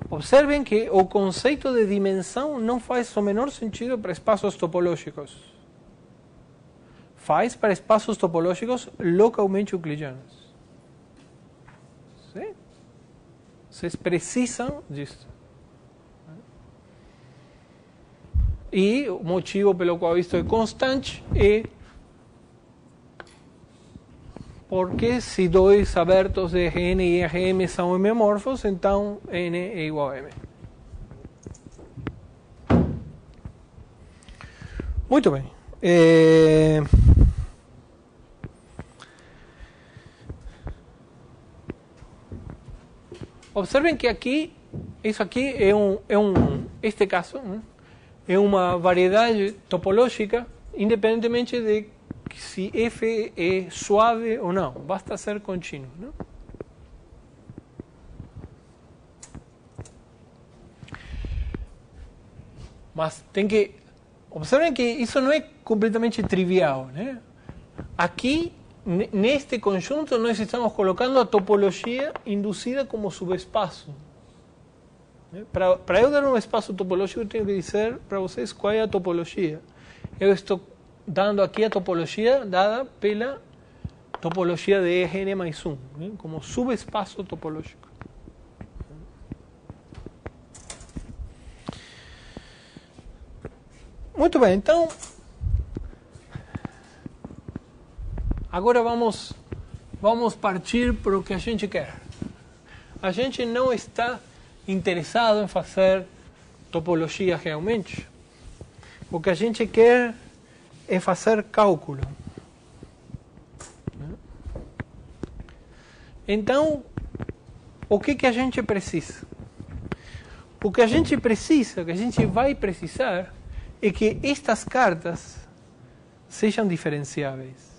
Observem que o conceito de dimensão não faz o menor sentido para espaços topológicos. Faz para espaços topológicos localmente euclidianos. ¿Sí? Vocês precisam disso. E o motivo pelo qual isto é constante é porque se dois abertos de Rn e Rm são homeomorfos, então N é igual a M. Muito bem. Observem que aqui, isso aqui este caso, né, é uma variedade topológica, independentemente de se F é suave ou não, basta ser contínuo, não? Mas tem que observem que isso não é completamente trivial, né? Aqui, neste conjunto, nós estamos colocando a topologia induzida como subespaço. Para eu dar um espaço topológico, eu tenho que dizer para vocês qual é a topologia. Eu estou dando aqui a topologia dada pela topologia de Rn mais 1, né? Como subespaço topológico. Muito bem, então agora vamos partir para o que a gente quer. A gente não está interessado em fazer topologia realmente. O que a gente quer é fazer cálculo. Então, o que a gente precisa? O que a gente precisa, o que a gente vai precisar, é que estas cartas sejam diferenciáveis.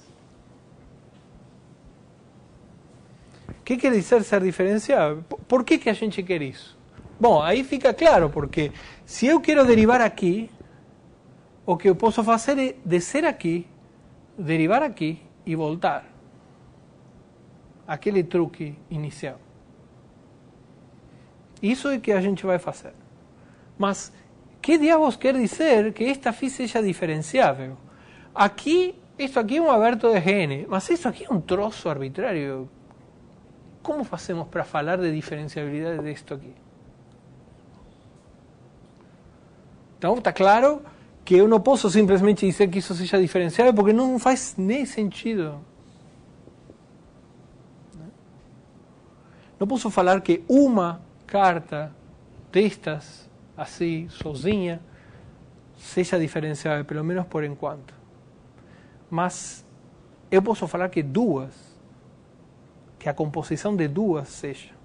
O que quer dizer ser diferenciável? Por que a gente quer isso? Bom, aí fica claro, porque se eu quero derivar aqui, o que eu posso fazer é descer aqui, derivar aqui e voltar. Aquele truque inicial. Isso é que a gente vai fazer. Mas, que diabos quer dizer que esta φ seja diferenciável? Aqui, isto aqui é um aberto de Rn, mas isso aqui é um troço arbitrário. Como fazemos para falar de diferenciabilidade disto aqui? Então, está claro que eu não posso simplesmente dizer que isso seja diferenciável, porque não faz nem sentido. não posso falar que uma carta destas, assim, sozinha, seja diferenciável, pelo menos por enquanto. Mas eu posso falar que duas, que a composição de duas seja.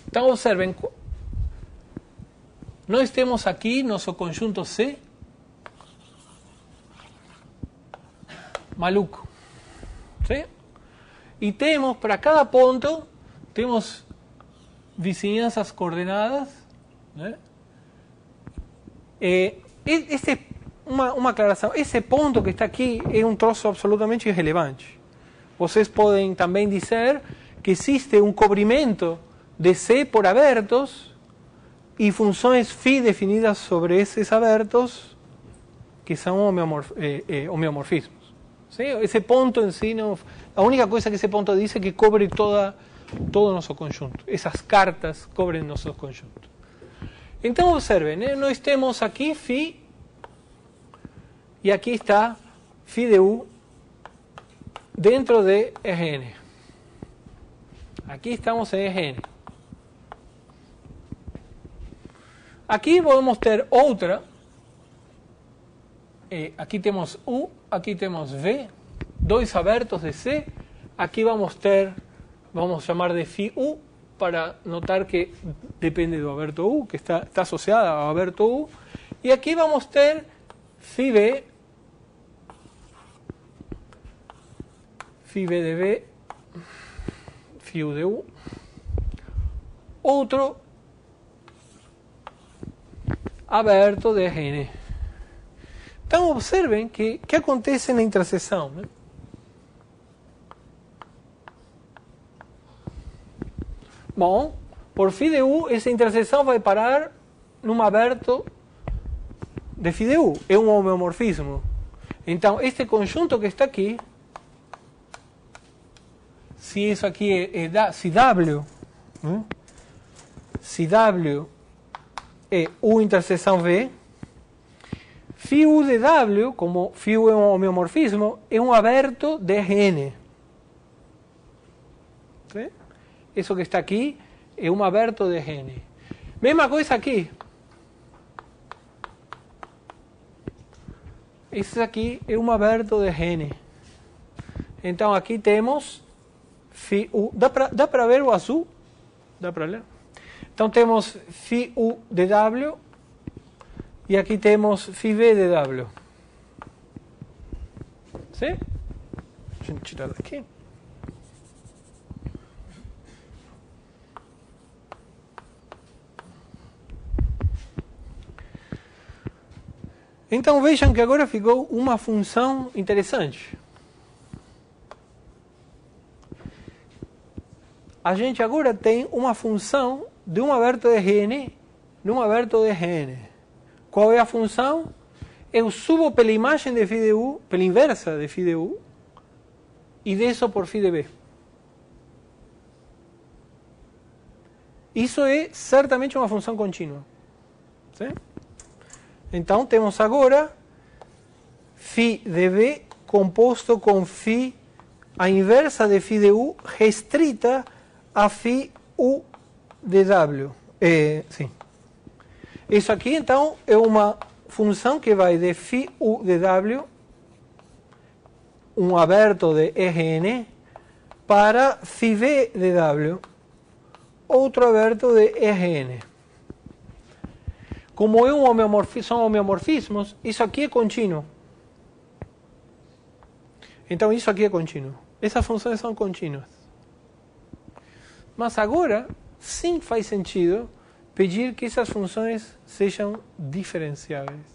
Então, observem, nós temos aqui nosso conjunto C, maluco, ¿sí? E temos, para cada ponto, temos vizinhanças coordenadas, né? Uma aclaração, esse ponto que está aqui é um troço absolutamente irrelevante. Vocês podem também dizer que existe um cobrimento de C por abertos e funções φ definidas sobre esses abertos que são homeomorfismos. ¿Sí? Esse ponto em si, não, a única coisa que esse ponto diz é que cobre todo o nosso conjunto. Essas cartas cobrem nosso conjunto. Então, observem, nós temos aqui φ e aqui está φ de U dentro de Rn. Aqui estamos em Rn. Aqui podemos ter outra. Aqui temos U, aqui temos V, dois abertos de C. Aqui vamos ter, vamos chamar de φ U, para notar que depende do aberto U, que está associada ao aberto U. E aqui vamos ter φ B, φ B de B, φ U de U. Outro aberto de Rn. Então, observem que acontece na interseção, né? Bom, por φ de U, essa interseção vai parar num aberto de φ de U. É um homeomorfismo. Então, este conjunto que está aqui, se isso aqui se W, né? Se W é U interseção V, φ U de W, como φ U é um homeomorfismo, é um aberto de Rn. ¿Sí? Isso que está aqui é um aberto de Rn. Mesma coisa aqui. Esse aqui é um aberto de Rn. Então aqui temos φ U. Dá para ver o azul? Dá para ler? Então temos φ U de W e aqui temos φ B de W. ¿Sí? Deixa eu tirar daqui. Então vejam que agora ficou uma função interessante. A gente agora tem uma função de um aberto de Rn num aberto de Rn. Qual é a função? Eu subo pela imagem de φ de U, pela inversa de φ de U, e desço por φ de B. Isso é certamente uma função contínua. Sim? Então, temos agora φ de B composto com φ, a inversa de φ de U, restrita a φ U de W. Sim. Isso aqui, então, é uma função que vai de φ U de W, um aberto de Rn, para φ B de W, outro aberto de Rn. Como é são homeomorfismos, isso aqui é contínuo. Então, isso aqui é contínuo. Essas funções são contínuas. Mas agora, sim faz sentido pedir que essas funções sejam diferenciáveis.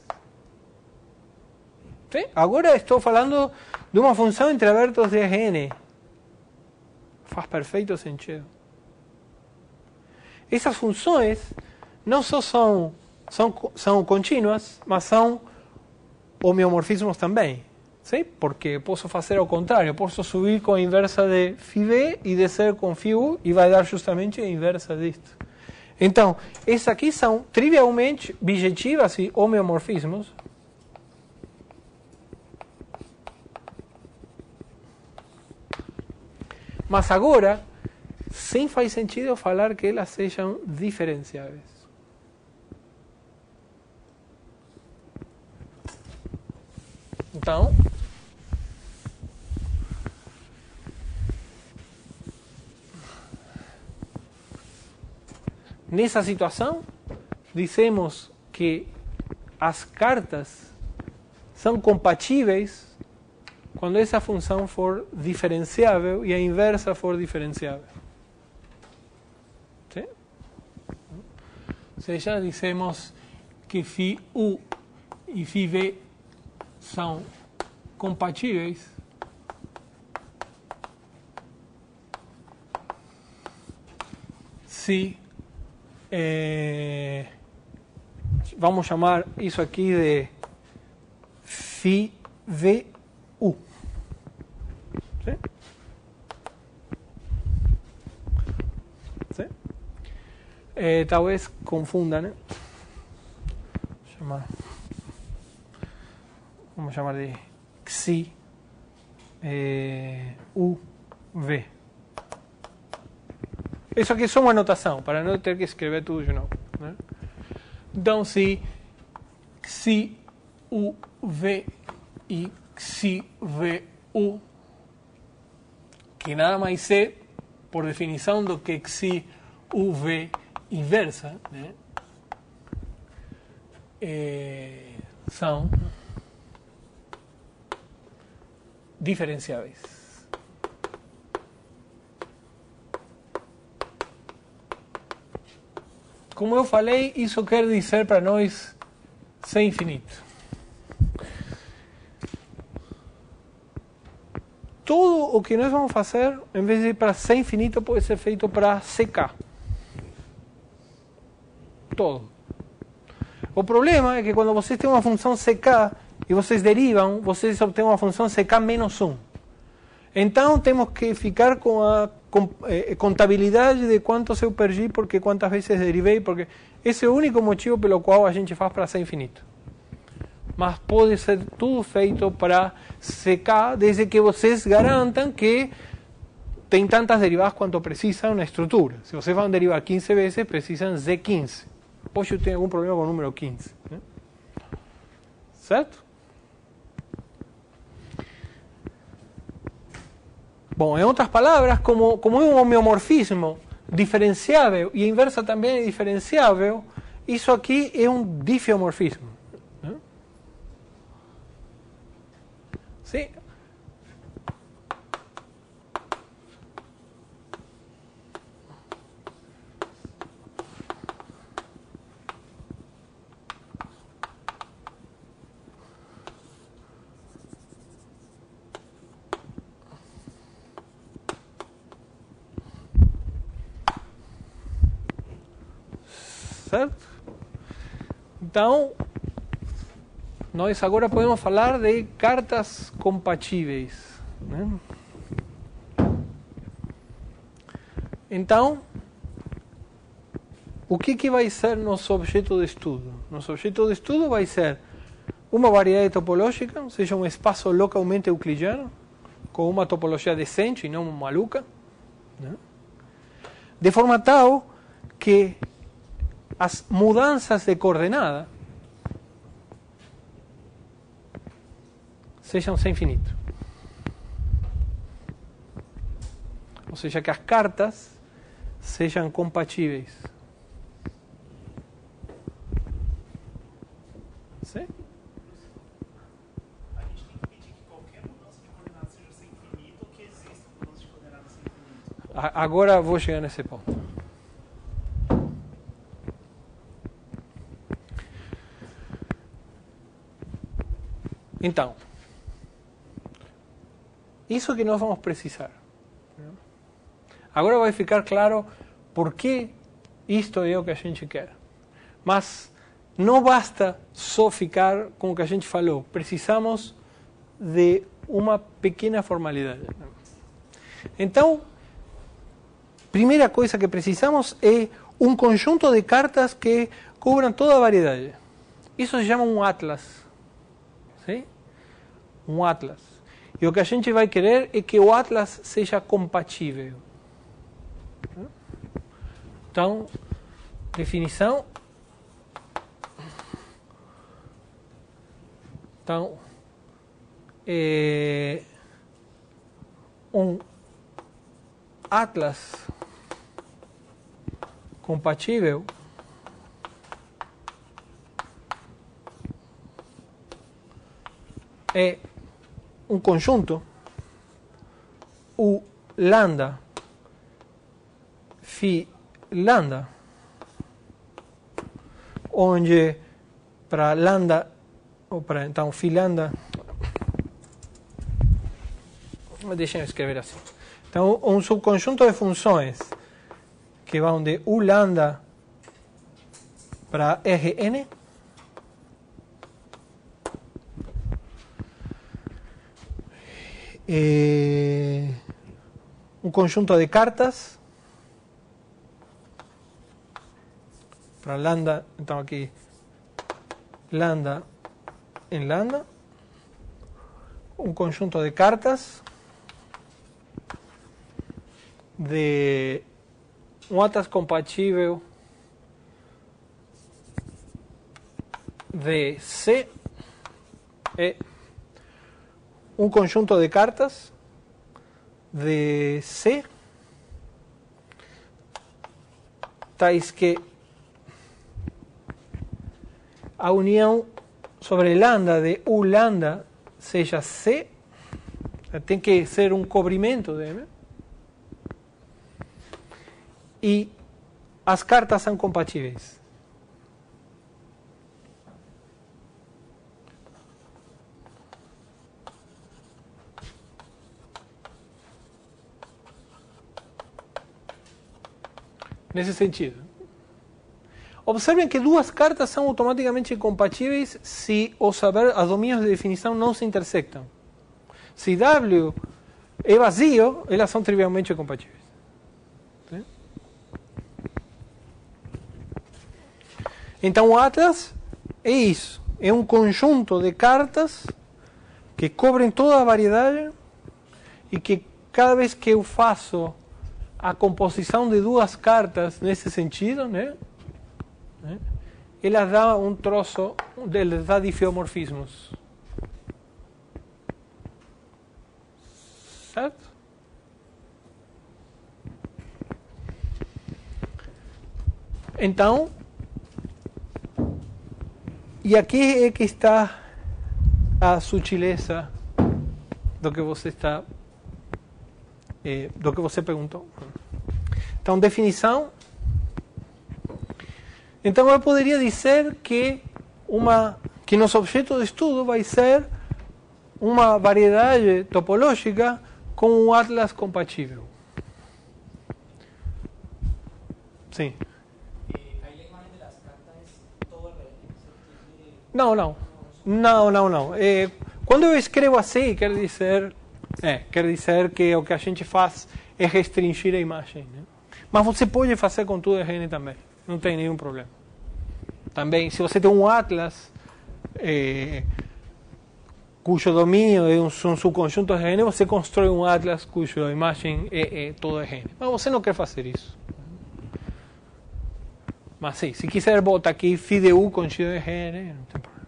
Sim? Agora estou falando de uma função entre abertos de Rn. Faz perfeito sentido. Essas funções não só são contínuas, mas são homeomorfismos também. Sim? Porque posso fazer ao contrário, posso subir com a inversa de φ B e descer com φ U e vai dar justamente a inversa disto. Então, essas aqui são trivialmente bijetivas e homeomorfismos. Mas agora, sim faz sentido falar que elas sejam diferenciáveis. Então, nessa situação, dizemos que as cartas são compatíveis quando essa função for diferenciável e a inversa for diferenciável. ¿Sí? Ou seja, dizemos que φ u e φ v são compatíveis se vamos chamar isso aqui de φ v u. ¿Sí? ¿Sí? Talvez confundam, né? Vamos chamar de xi u v. Isso aqui é só uma anotação, para não ter que escrever tudo de novo, né? Então, se xi u v e xi v u, que nada mais é, por definição, do que xi u v inversa, né? São diferenciáveis. Como eu falei, isso quer dizer para nós C infinito. Tudo o que nós vamos fazer, em vez de ir para C infinito, pode ser feito para CK. Todo. O problema é que quando vocês têm uma função CK e vocês derivam, vocês obtêm uma função CK menos 1. Então temos que ficar com a contabilidade de quantos eu perdi, porque quantas vezes derivei, porque esse é o único motivo pelo qual a gente faz para C infinito. Mas pode ser tudo feito para CK, desde que vocês garantam que tem tantas derivadas quanto precisam na estrutura. Se vocês vão derivar 15 vezes, precisam de 15. Hoje eu tenho algum problema com o número 15. Né? Certo? Bom, em outras palavras, como é um homeomorfismo diferenciável e a inversa também é diferenciável, isso aqui é um difiomorfismo. Né? Sim. Certo? Então, nós agora podemos falar de cartas compatíveis. Né? Então, o que vai ser nosso objeto de estudo? Nosso objeto de estudo vai ser uma variedade topológica, ou seja, um espaço localmente euclidiano, com uma topologia decente e não maluca, né? De forma tal que as mudanças de coordenada sejam sem infinito. Ou seja, que as cartas sejam compatíveis. Sim? A gente tem que pedir que qualquer mudança de coordenada seja sem infinito ou que exista mudança de coordenada sem infinito. Agora vou chegar nesse ponto. Então, isso que nós vamos precisar. Agora vai ficar claro por que isto é o que a gente quer. Mas não basta só ficar com o que a gente falou. Precisamos de uma pequena formalidade. Então, primeira coisa que precisamos é um conjunto de cartas que cubram toda a variedade. Isso se chama um atlas. ¿Sí? Um atlas. E o que a gente vai querer é que o atlas seja compatível. Então, definição. Então, um atlas compatível é um conjunto U lambda phi lambda, onde para lambda, ou para então phi lambda, deixem eu escrever assim. Então, um subconjunto de funções que vão de U lambda para Rn, um conjunto de cartas para lambda, então aqui lambda em lambda, um conjunto de cartas de um atlas compatível de C é um conjunto de cartas de C tais que a união sobre lambda de U lambda seja C, tem que ser um cobrimento de M, e as cartas são compatíveis. Nesse sentido. Observem que duas cartas são automaticamente compatíveis se os domínios de definição não se intersectam. Se W é vazio, elas são trivialmente compatíveis. Sim? Então o atlas é isso. É um conjunto de cartas que cobrem toda a variedade e que cada vez que eu faço a composição de duas cartas nesse sentido, né? Elas dão um troço, elas dão difiomorfismos. Certo? Então, e aqui é que está a sutileza do que você está, do que você perguntou. Então, definição. Então, eu poderia dizer que nosso objeto de estudo vai ser uma variedade topológica com um atlas compatível. Sim. Aí a imagem das cartas é toda real. Não. Quando eu escrevo assim, quer dizer que o que a gente faz é restringir a imagem. Né? Mas você pode fazer com tudo RN também. Não tem nenhum problema. Também, se você tem um atlas cujo domínio é um subconjunto RN, você constrói um atlas cuja imagem é toda RN. Mas você não quer fazer isso. Mas sim, se quiser botar aqui phi de U com X de RN, não tem problema.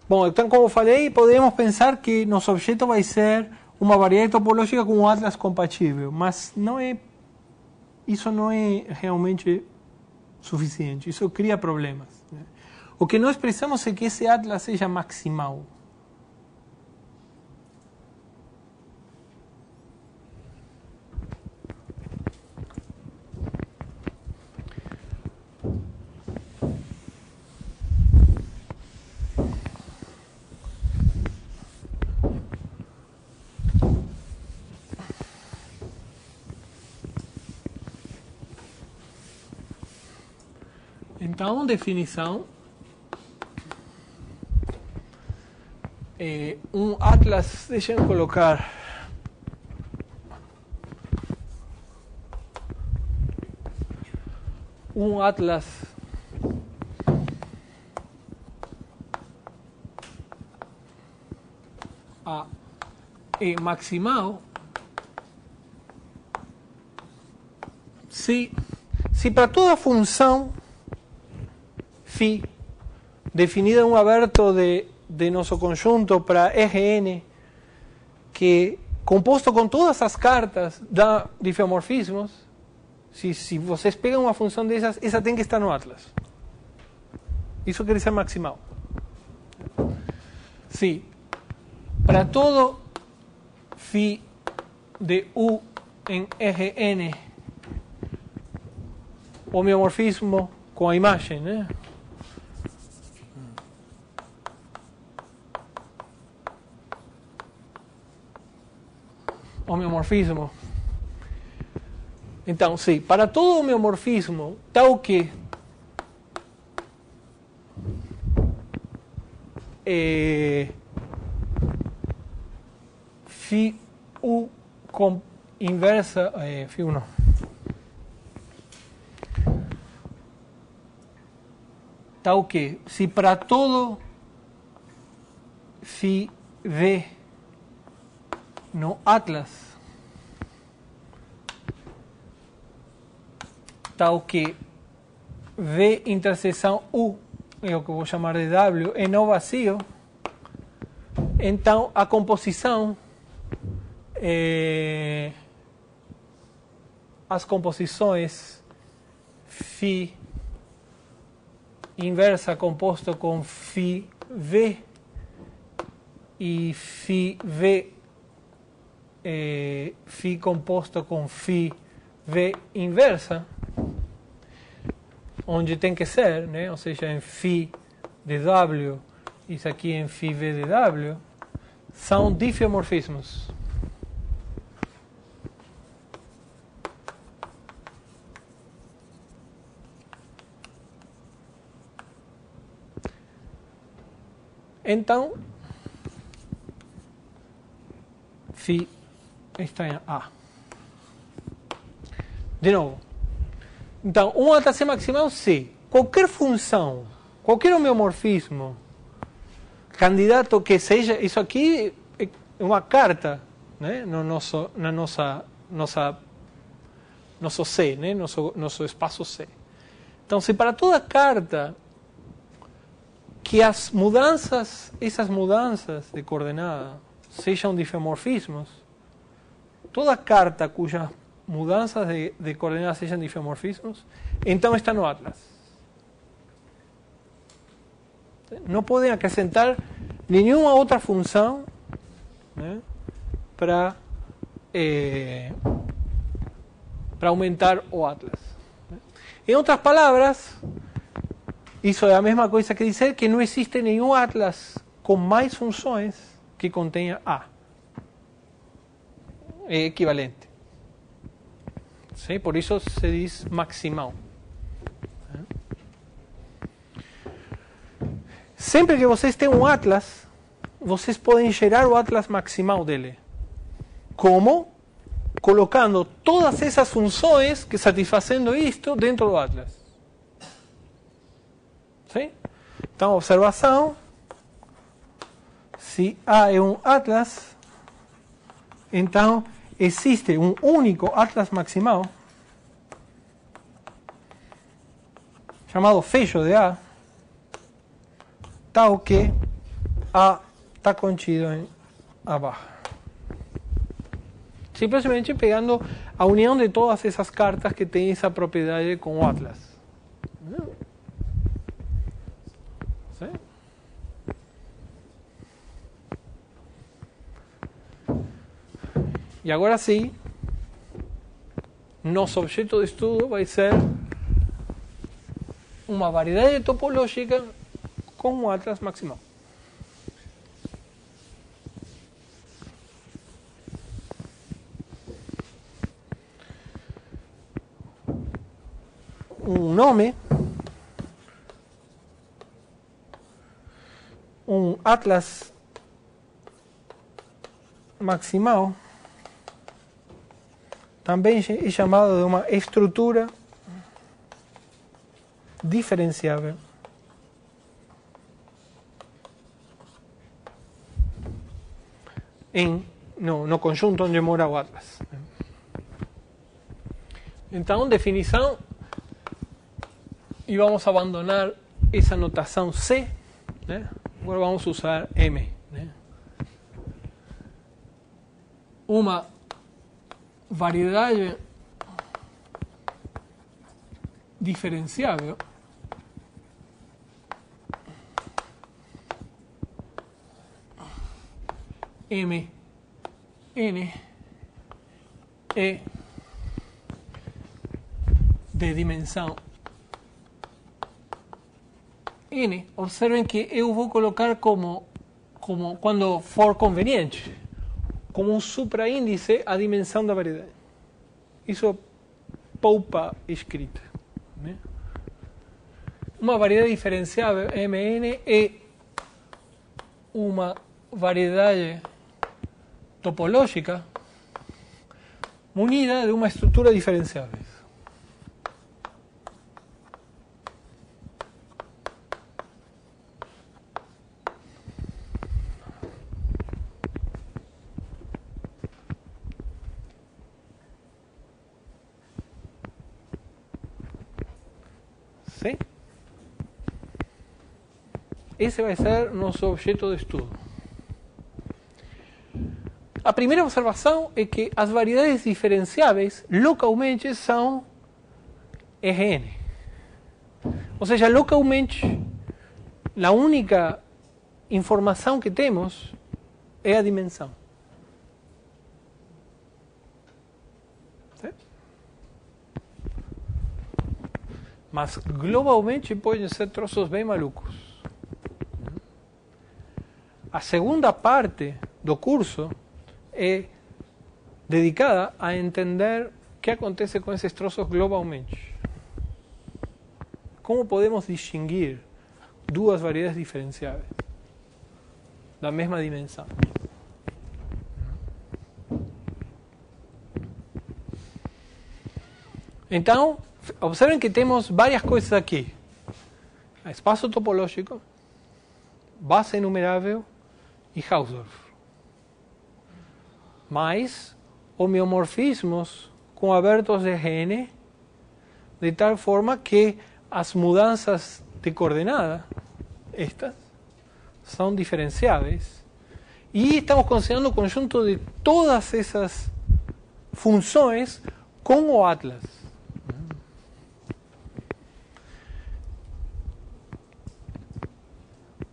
Bom, então como eu falei, podemos pensar que nosso objeto vai ser uma variedade topológica com um atlas compatível, mas isso não é realmente suficiente, isso cria problemas. Né? O que nós precisamos é que esse atlas seja maximal. Então, definição. Um atlas, deixa eu colocar. Um atlas maximal se para toda função φ definida em um aberto de nosso conjunto para Rn, que composto com todas as cartas dá diffeomorfismos, se vocês pegam uma função dessas, essa tem que estar no atlas. Isso quer dizer maximal. Se para todo φ de U em Rn, homeomorfismo com a imagem, né? Homeomorfismo. Então, sim, para todo homeomorfismo, tal que φ U com inversa, φ1 não. Tal que, se para todo φ V no atlas, tal que V interseção U, é o que eu vou chamar de W, é no vazio, então a composição, as composições φ inversa composto com φ V e φ V φ composto com φ V inversa, onde tem que ser, né? Ou seja, em φ de W, isso aqui em φ V de W, são diffeomorfismos. Então, φ está em A. De novo. Então, um atlas é maximal se qualquer função, qualquer homeomorfismo, candidato que seja, isso aqui é uma carta, né, no nosso C, né, nosso espaço C. Então, se para toda carta que as mudanças, essas mudanças de coordenada sejam diffeomorfismos, toda carta cujas mudanças de coordenadas sejam diffeomorfismos, então está no atlas. Não podem acrescentar nenhuma outra função, né, para aumentar o atlas. Em outras palavras, isso é a mesma coisa que dizer que não existe nenhum atlas com mais funções que contenha A. É equivalente. Sim? Por isso se diz maximal. Sempre que vocês têm um atlas, vocês podem gerar o atlas maximal dele. Como? Colocando todas essas funções que satisfazendo isto dentro do atlas. Sim? Então, observação. Se A é um atlas, então existe um único atlas maximal chamado fecho de A, tal que A está contido em A barra. Simplesmente pegando a união de todas essas cartas que têm essa propriedade com o atlas. ¿Sí? E agora sim, nosso objeto de estudo vai ser uma variedade topológica com um atlas maximal. Um nome, um atlas maximal, também é chamado de uma estrutura diferenciável. Em no conjunto onde mora o atlas. Então, definição, e vamos abandonar essa notação C, né? Agora vamos usar M, né? Uma variedade diferenciável M N E de dimensão N. Observen que eu vou colocar como quando for conveniente, como um supraíndice a dimensão da variedade. Isso poupa escrita, né? Uma variedade diferenciável, Mn, é uma variedade topológica munida de uma estrutura diferenciável. ¿Sí? Esse vai ser nosso objeto de estudo. A primeira observação é que as variedades diferenciáveis localmente são Rn. Ou seja, localmente, a única informação que temos é a dimensão. Certo? Mas globalmente podem ser troços bem malucos. A segunda parte do curso é dedicada a entender o que acontece com esses troços globalmente. Como podemos distinguir duas variedades diferenciáveis da mesma dimensão? Então, observen que temos várias coisas aqui: espaço topológico, base enumerável e Hausdorff. Mais homeomorfismos com abertos de Rn, de tal forma que as mudanças de coordenada, estas, são diferenciáveis. E estamos considerando o conjunto de todas essas funções com o atlas.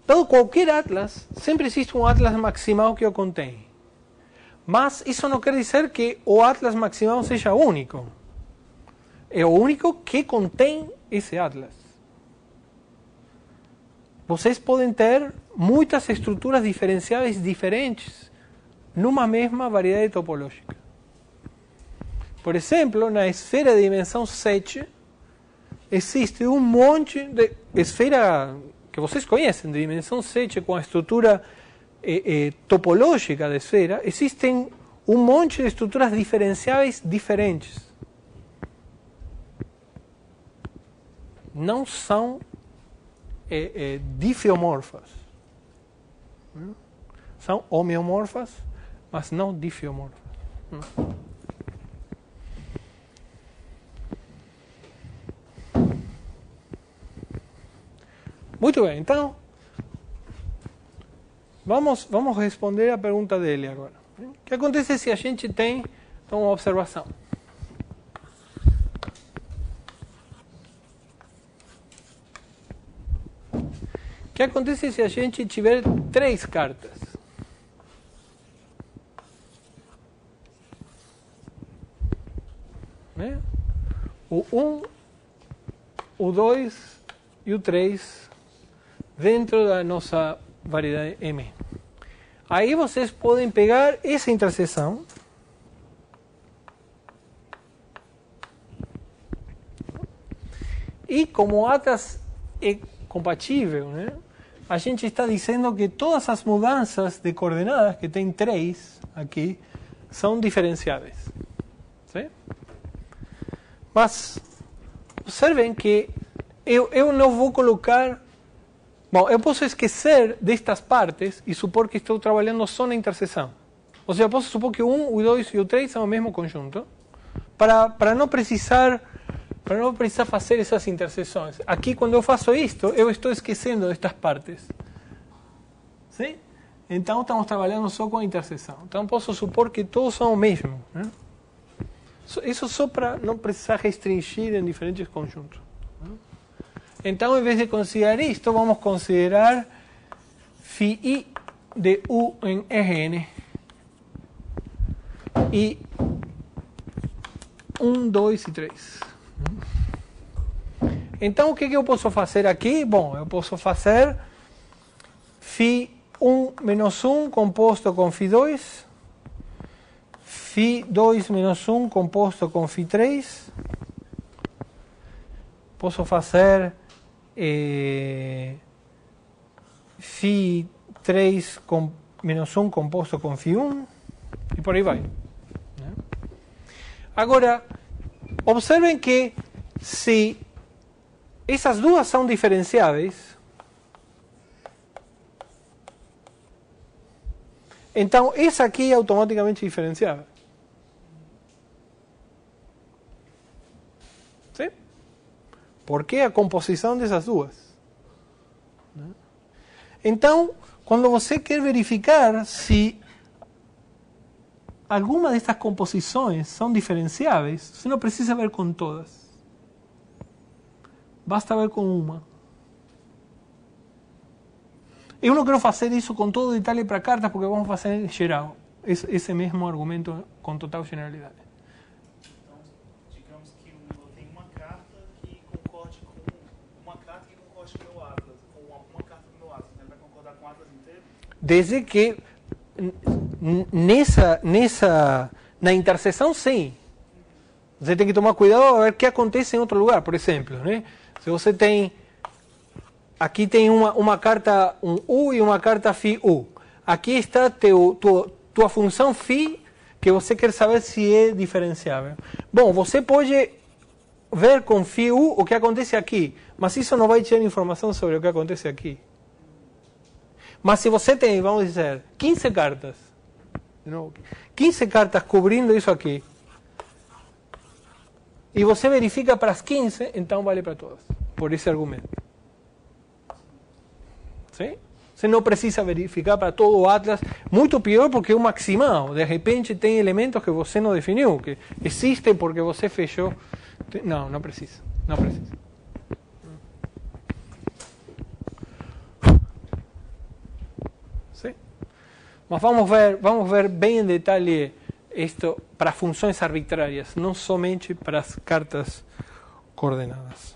Dado qualquer atlas, sempre existe um atlas maximal que o contém. Mas isso não quer dizer que o atlas maximal seja único. É o único que contém esse atlas. Vocês podem ter muitas estruturas diferenciáveis diferentes numa mesma variedade topológica. Por exemplo, na esfera de dimensão 7, existe um monte de esfera que vocês conhecem, de dimensão 7, com a estrutura topológica da esfera, existem um monte de estruturas diferenciáveis diferentes. Não são difiomorfas. São homeomorfas, mas não difiomorfas. Muito bem, então vamos responder a pergunta dele agora. O que acontece se a gente tem então, uma observação? O que acontece se a gente tiver 3 cartas? Né? O 1, o 2 e o 3 dentro da nossa variedade M. Aí vocês podem pegar essa interseção e como o atlas é compatível, né, a gente está dizendo que todas as mudanças de coordenadas, que tem 3 aqui, são diferenciáveis. Sim? Mas observem que eu não vou colocar... Bom, eu posso esquecer destas partes e supor que estou trabalhando só na interseção. Ou seja, posso supor que o 1, o 2 e o 3 são o mesmo conjunto, para não precisar fazer essas interseções. Aqui, quando eu faço isto, eu estou esquecendo destas partes. Sim? Então, estamos trabalhando só com a interseção. Então, posso supor que todos são o mesmo, né? Isso só para não precisar restringir em diferentes conjuntos. Então, em vez de considerar isto, vamos considerar φi de U em Rn. E 1, 2 e 3. Então, o que eu posso fazer aqui? Bom, eu posso fazer φ1 menos 1 composto com φ2, φ2 menos 1 composto com φ3. Posso fazer φ3 menos 1 composto com φ1 e por aí vai. Agora, observem que se essas duas são diferenciáveis, então essa aqui é automaticamente diferenciável. ¿Sí? Porque a composição dessas duas. Então, quando você quer verificar se alguma destas composições são diferenciáveis, você não precisa ver com todas. Basta ver com uma. Eu não quero fazer isso com todo detalhe para cartas, porque vamos fazer em geral. Esse mesmo argumento com total generalidade. Então, digamos que o Lula tem uma carta que concorde com o meu Atlas, com uma carta do meu Atlas. Ele vai concordar com o Atlas inteiro? Desde que na interseção, sim. Você tem que tomar cuidado a ver o que acontece em outro lugar, por exemplo, né? Se você tem, aqui tem uma carta, um U e uma carta φU. Aqui está tua função φ, que você quer saber se é diferenciável. Bom, você pode ver com φU o que acontece aqui, mas isso não vai te dar informação sobre o que acontece aqui. Mas se você tem, vamos dizer, 15 cartas, 15 cartas cobrindo isso aqui, e você verifica para as 15, então vale para todas, por esse argumento. Sim? Você não precisa verificar para todo o Atlas, muito pior porque é um maximal. De repente tem elementos que você não definiu, que existem porque você fechou. Não precisa. Não precisa. Sim? Mas vamos ver bem em detalhe isto para funções arbitrárias, não somente para as cartas coordenadas.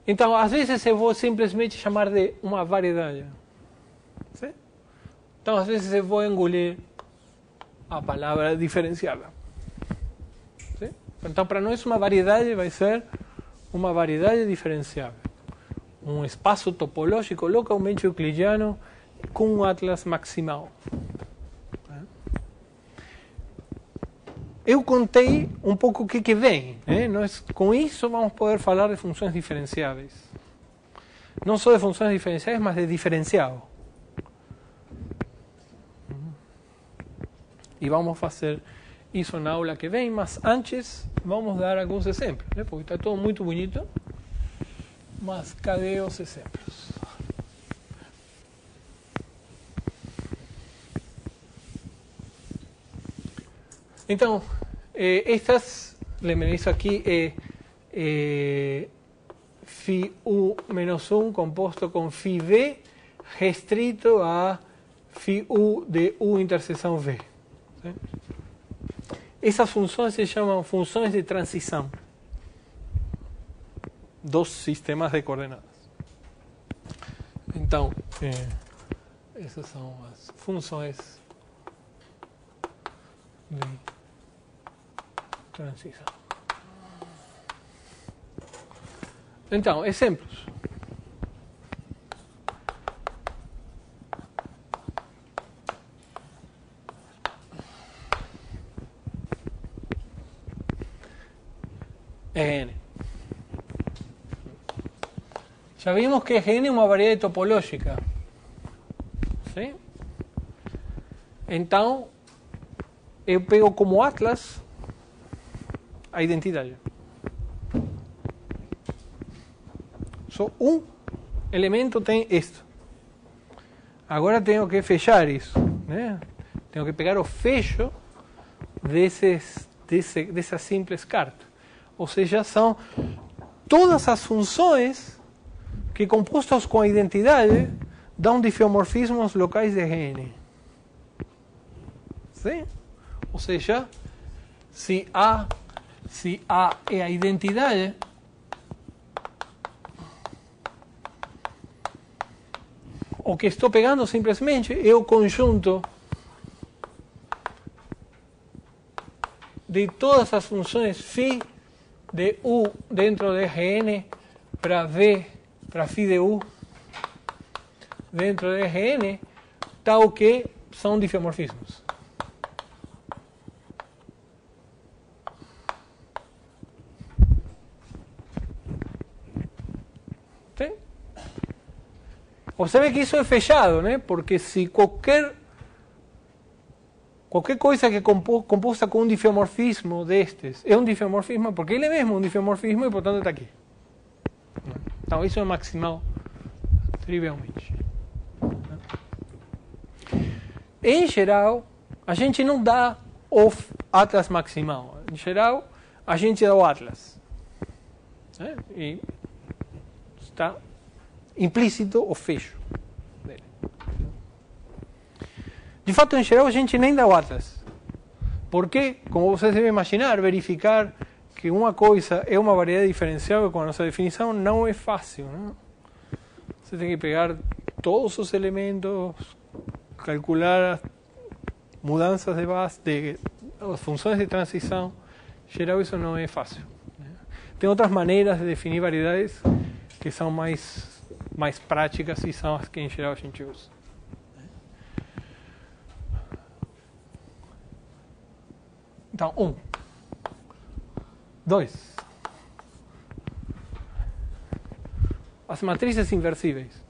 Então, às vezes eu vou simplesmente chamar de uma variedade. Sim? Então, às vezes eu vou engolir a palavra diferenciável. Sim? Então, para nós uma variedade vai ser uma variedade diferenciável. Um espaço topológico localmente euclidiano com um Atlas maximal. Eu contei um pouco o que vem. Nós, com isso, vamos poder falar de funções diferenciáveis. Não só de funções diferenciáveis, mas de diferencial. E vamos fazer isso na aula que vem, mas antes vamos dar alguns exemplos, porque está tudo muito bonito. Mas cadê os exemplos? Então, lembrem, isso aqui é φU menos 1 composto com φV restrito a φU de U interseção V. Sim? Essas funções se chamam funções de transição dos sistemas de coordenadas. Então, essas são as funções de transição. Então, exemplos. N. Já vimos que Gn é uma variedade topológica. Sim? Então, eu pego como atlas a identidade. Só um elemento tem isto. Agora tenho que fechar isso, né? Tenho que pegar o fecho dessa simples carta. Ou seja, são todas as funções que, compostas com a identidade, dão diffeomorfismos locais de Gn. Sim? Ou seja, se A é a identidade, o que estou pegando simplesmente é o conjunto de todas as funções φ de U dentro de Gn para V, para φ de U dentro de Gn, tal que são diffeomorfismos. ¿Sí? Observe que isso é fechado, né? Porque se qualquer coisa que é composta com um diffeomorfismo destes é um diffeomorfismo, porque ele mesmo é um diffeomorfismo e, portanto, está aqui. Então, isso é maximal trivialmente. Em geral, a gente não dá o atlas maximal. Em geral, a gente dá o atlas. Né? E está implícito o fecho dele. De fato, em geral, a gente nem dá o atlas. Porque, como vocês devem imaginar, verificar que uma coisa é uma variedade diferenciável com a nossa definição não é fácil. Né? Você tem que pegar todos os elementos, calcular as mudanças de base, as funções de transição. Em geral, isso não é fácil. Né? Tem outras maneiras de definir variedades que são mais práticas e são as que, em geral, a gente usa. Então, 1. 2. As matrizes inversíveis.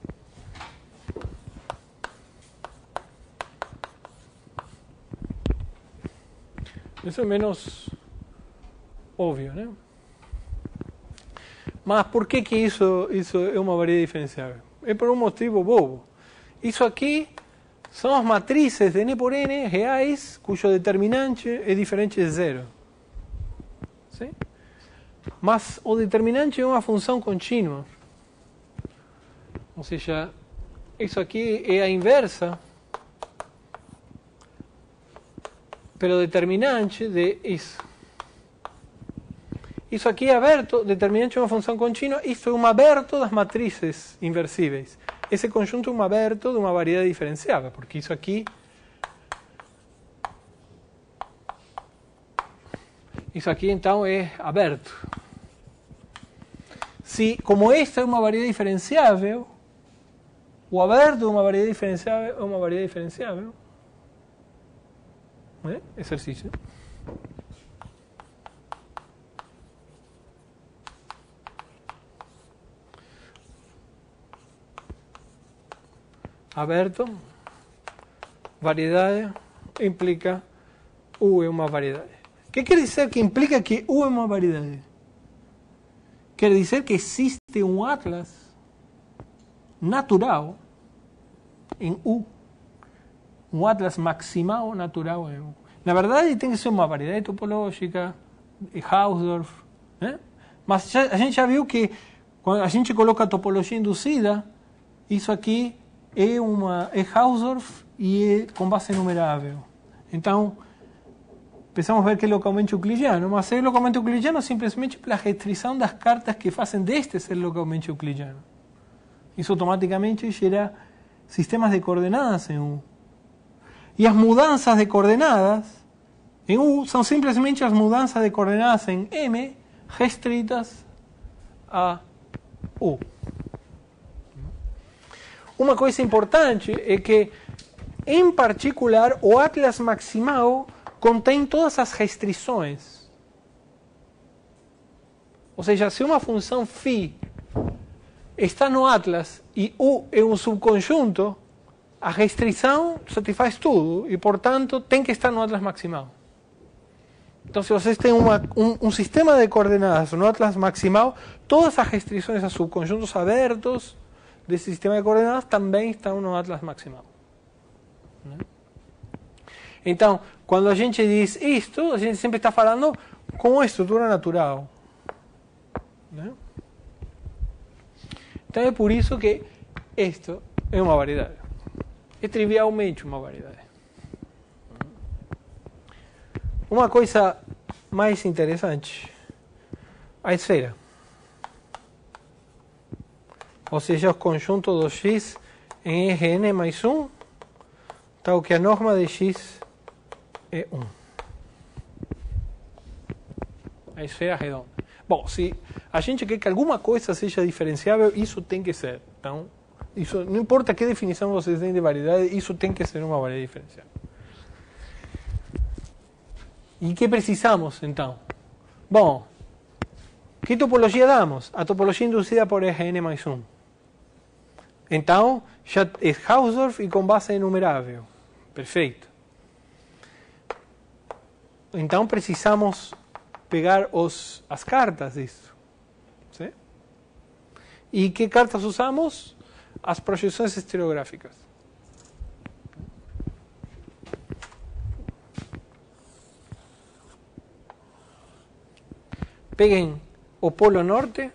Isso é menos óbvio, né? Mas por que isso é uma variedade diferenciável? É por um motivo bobo. Isso aqui são as matrizes de n por n reais cujo determinante é diferente de zero. Sim? Mas o determinante é uma função contínua. Ou seja, isso aqui é a inversa pelo determinante de isso. Isso aqui é aberto, determinante de uma função contínua, isso é um aberto das matrizes inversíveis. Esse conjunto é um aberto de uma variedade diferenciável, porque isso aqui então é aberto. Se, como esta é uma variedade diferenciável, o aberto de uma variedade diferenciável é uma variedade diferenciável. Exercício. Aberto, variedade, implica U é uma variedade. O que quer dizer que implica que U é uma variedade? Quer dizer que existe um atlas natural em U. Um atlas maximal natural em U. Na verdade, tem que ser uma variedade topológica, Hausdorff. Né? Mas a gente já viu que quando a gente coloca topologia induzida, isso aqui é Hausdorff e é com base numerável. Então, precisamos ver que é localmente euclidiano, mas é localmente euclidiano simplesmente pela restrição das cartas que fazem deste ser localmente euclidiano. Isso automaticamente gera sistemas de coordenadas em U. E as mudanças de coordenadas em U são simplesmente as mudanças de coordenadas em M restritas a U. Uma coisa importante é que, em particular, o atlas maximal contém todas as restrições. Ou seja, se uma função φ está no Atlas e U é um subconjunto, a restrição satisfaz tudo e, portanto, tem que estar no Atlas maximal. Então, se vocês têm um sistema de coordenadas no Atlas maximal, todas as restrições a subconjuntos abertos desse sistema de coordenadas também estão no Atlas maximal. Então, quando a gente diz isto, a gente sempre está falando com a estrutura natural. Então, é por isso que isto é uma variedade. É trivialmente uma variedade. Uma coisa mais interessante, a esfera. Ou seja, o conjunto do x em Rn mais 1, tal que a norma de x é 1. A esfera redonda. Bom, se a gente quer que alguma coisa seja diferenciável, isso tem que ser. Então, isso, não importa que definição vocês deem de variedade, isso tem que ser uma variedade diferenciável. E que precisamos, então? Bom, que topologia damos? A topologia induzida por Rn mais 1. Então, já é Hausdorff e com base enumerável. Perfeito. Então, precisamos pegar as cartas disso. ¿Sí? E que cartas usamos? As projeções estereográficas. Peguem o polo norte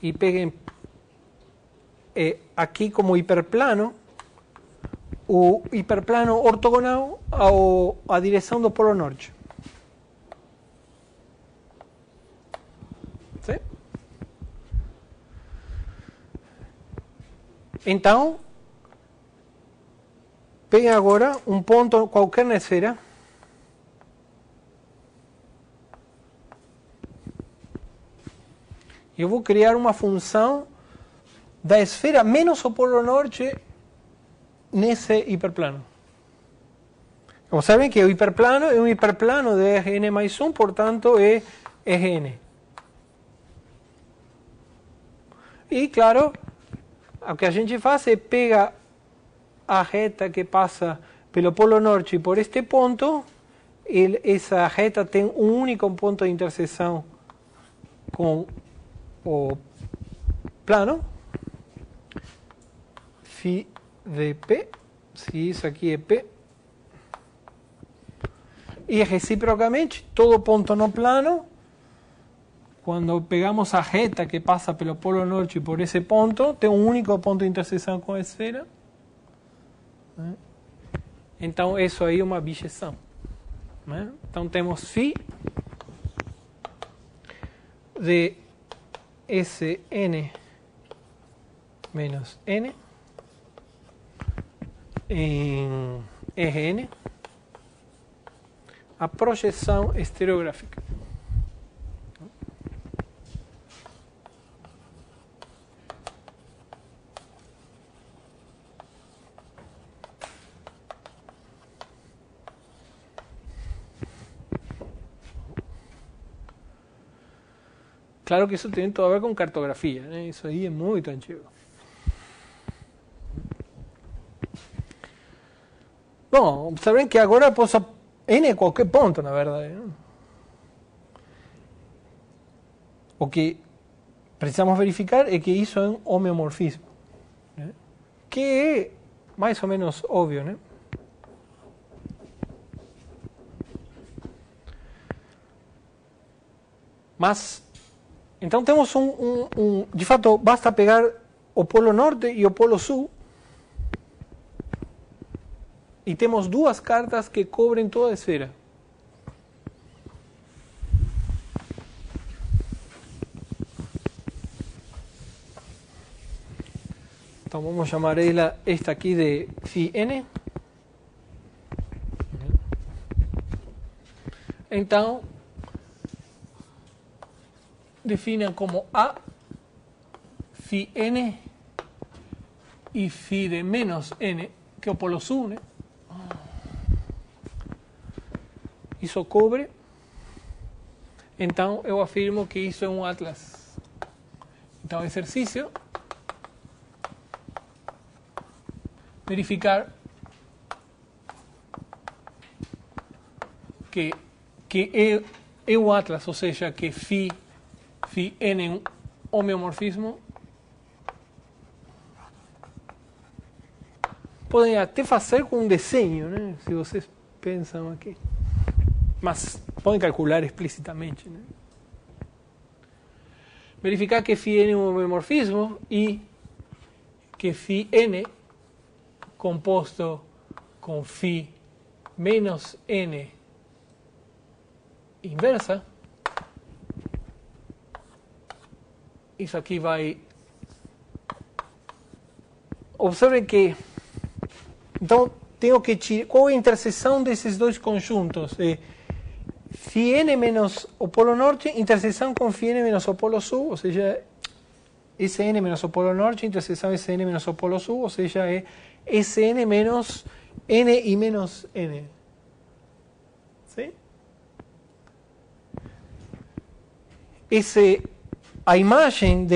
e peguem aqui como hiperplano o hiperplano ortogonal à direção do polo norte. ¿Sí? Então, peguem agora um ponto qualquer na esfera. Eu vou criar uma função da esfera menos o polo norte nesse hiperplano. Como sabem que o hiperplano é um hiperplano de Rn mais 1, portanto é Rn. E, claro, o que a gente faz é pegar a reta que passa pelo polo norte por este ponto, e essa reta tem um único ponto de interseção com o plano, φ de P, se isso aqui é P, e reciprocamente, todo ponto no plano, quando pegamos a reta que passa pelo polo norte por esse ponto, tem um único ponto de interseção com a esfera. Então, isso aí é uma bijeção. Então, temos φ de Sn menos n em Rn, a projeção estereográfica. Claro que isso tem tudo a ver com cartografia, né? Isso aí é muito antigo. Bom, observem que agora posso n é qualquer ponto, na verdade. Né? O que precisamos verificar é que isso é um homeomorfismo, né? Que é mais ou menos óbvio, né? Mas então temos de fato, basta pegar o polo norte e o polo sul e temos duas cartas que cobrem toda a esfera. Então vamos chamar esta aqui de φn. Então, definem como A, φn e φ de menos n, que é o polo sul, né? isso cobre, então eu afirmo que isso é um atlas. Então, exercício, verificar que é um atlas, ou seja, que φ n é um homeomorfismo. Podem até fazer com um desenho, né? Se vocês pensam aqui. Mas podem calcular explicitamente, né? Verificar que φ n é um homeomorfismo e que φ n composto com φ menos n inversa, isso aqui vai... Observe que... Então, tenho que tirar... Qual é a interseção desses dois conjuntos? Φ n menos o polo norte, interseção com φ n menos o polo sul, ou seja, Sn menos o polo norte, interseção Sn menos o polo sul, ou seja, é Sn menos n e menos n. ¿Sí? A imagem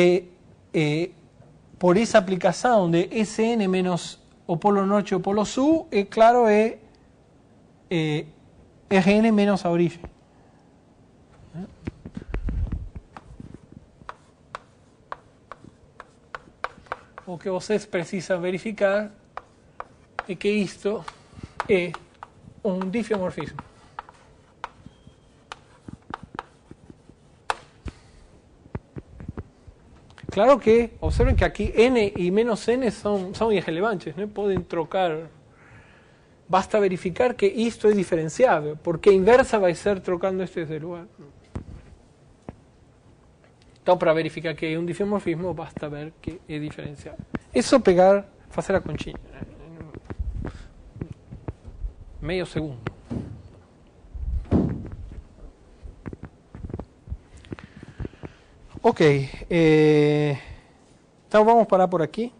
por essa aplicação de Sn menos o polo norte e o polo sul, é claro, é Rn menos a origem. O que vocês precisam verificar é que isto é um diffeomorfismo. Claro que, observen que aqui n e menos n são irrelevantes, né? Podem trocar. Basta verificar que isto é diferenciável, porque a inversa vai ser trocando este de lugar. Então, para verificar que é um diffeomorfismo, basta ver que é diferenciável. É só pegar, fazer a continha. Né? Meio segundo. Ok, então vamos parar por aqui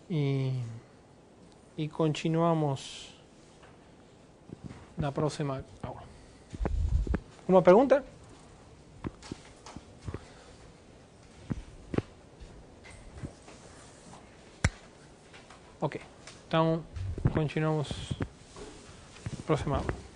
e continuamos na próxima aula. Uma pergunta? Ok, então continuamos na próxima aula.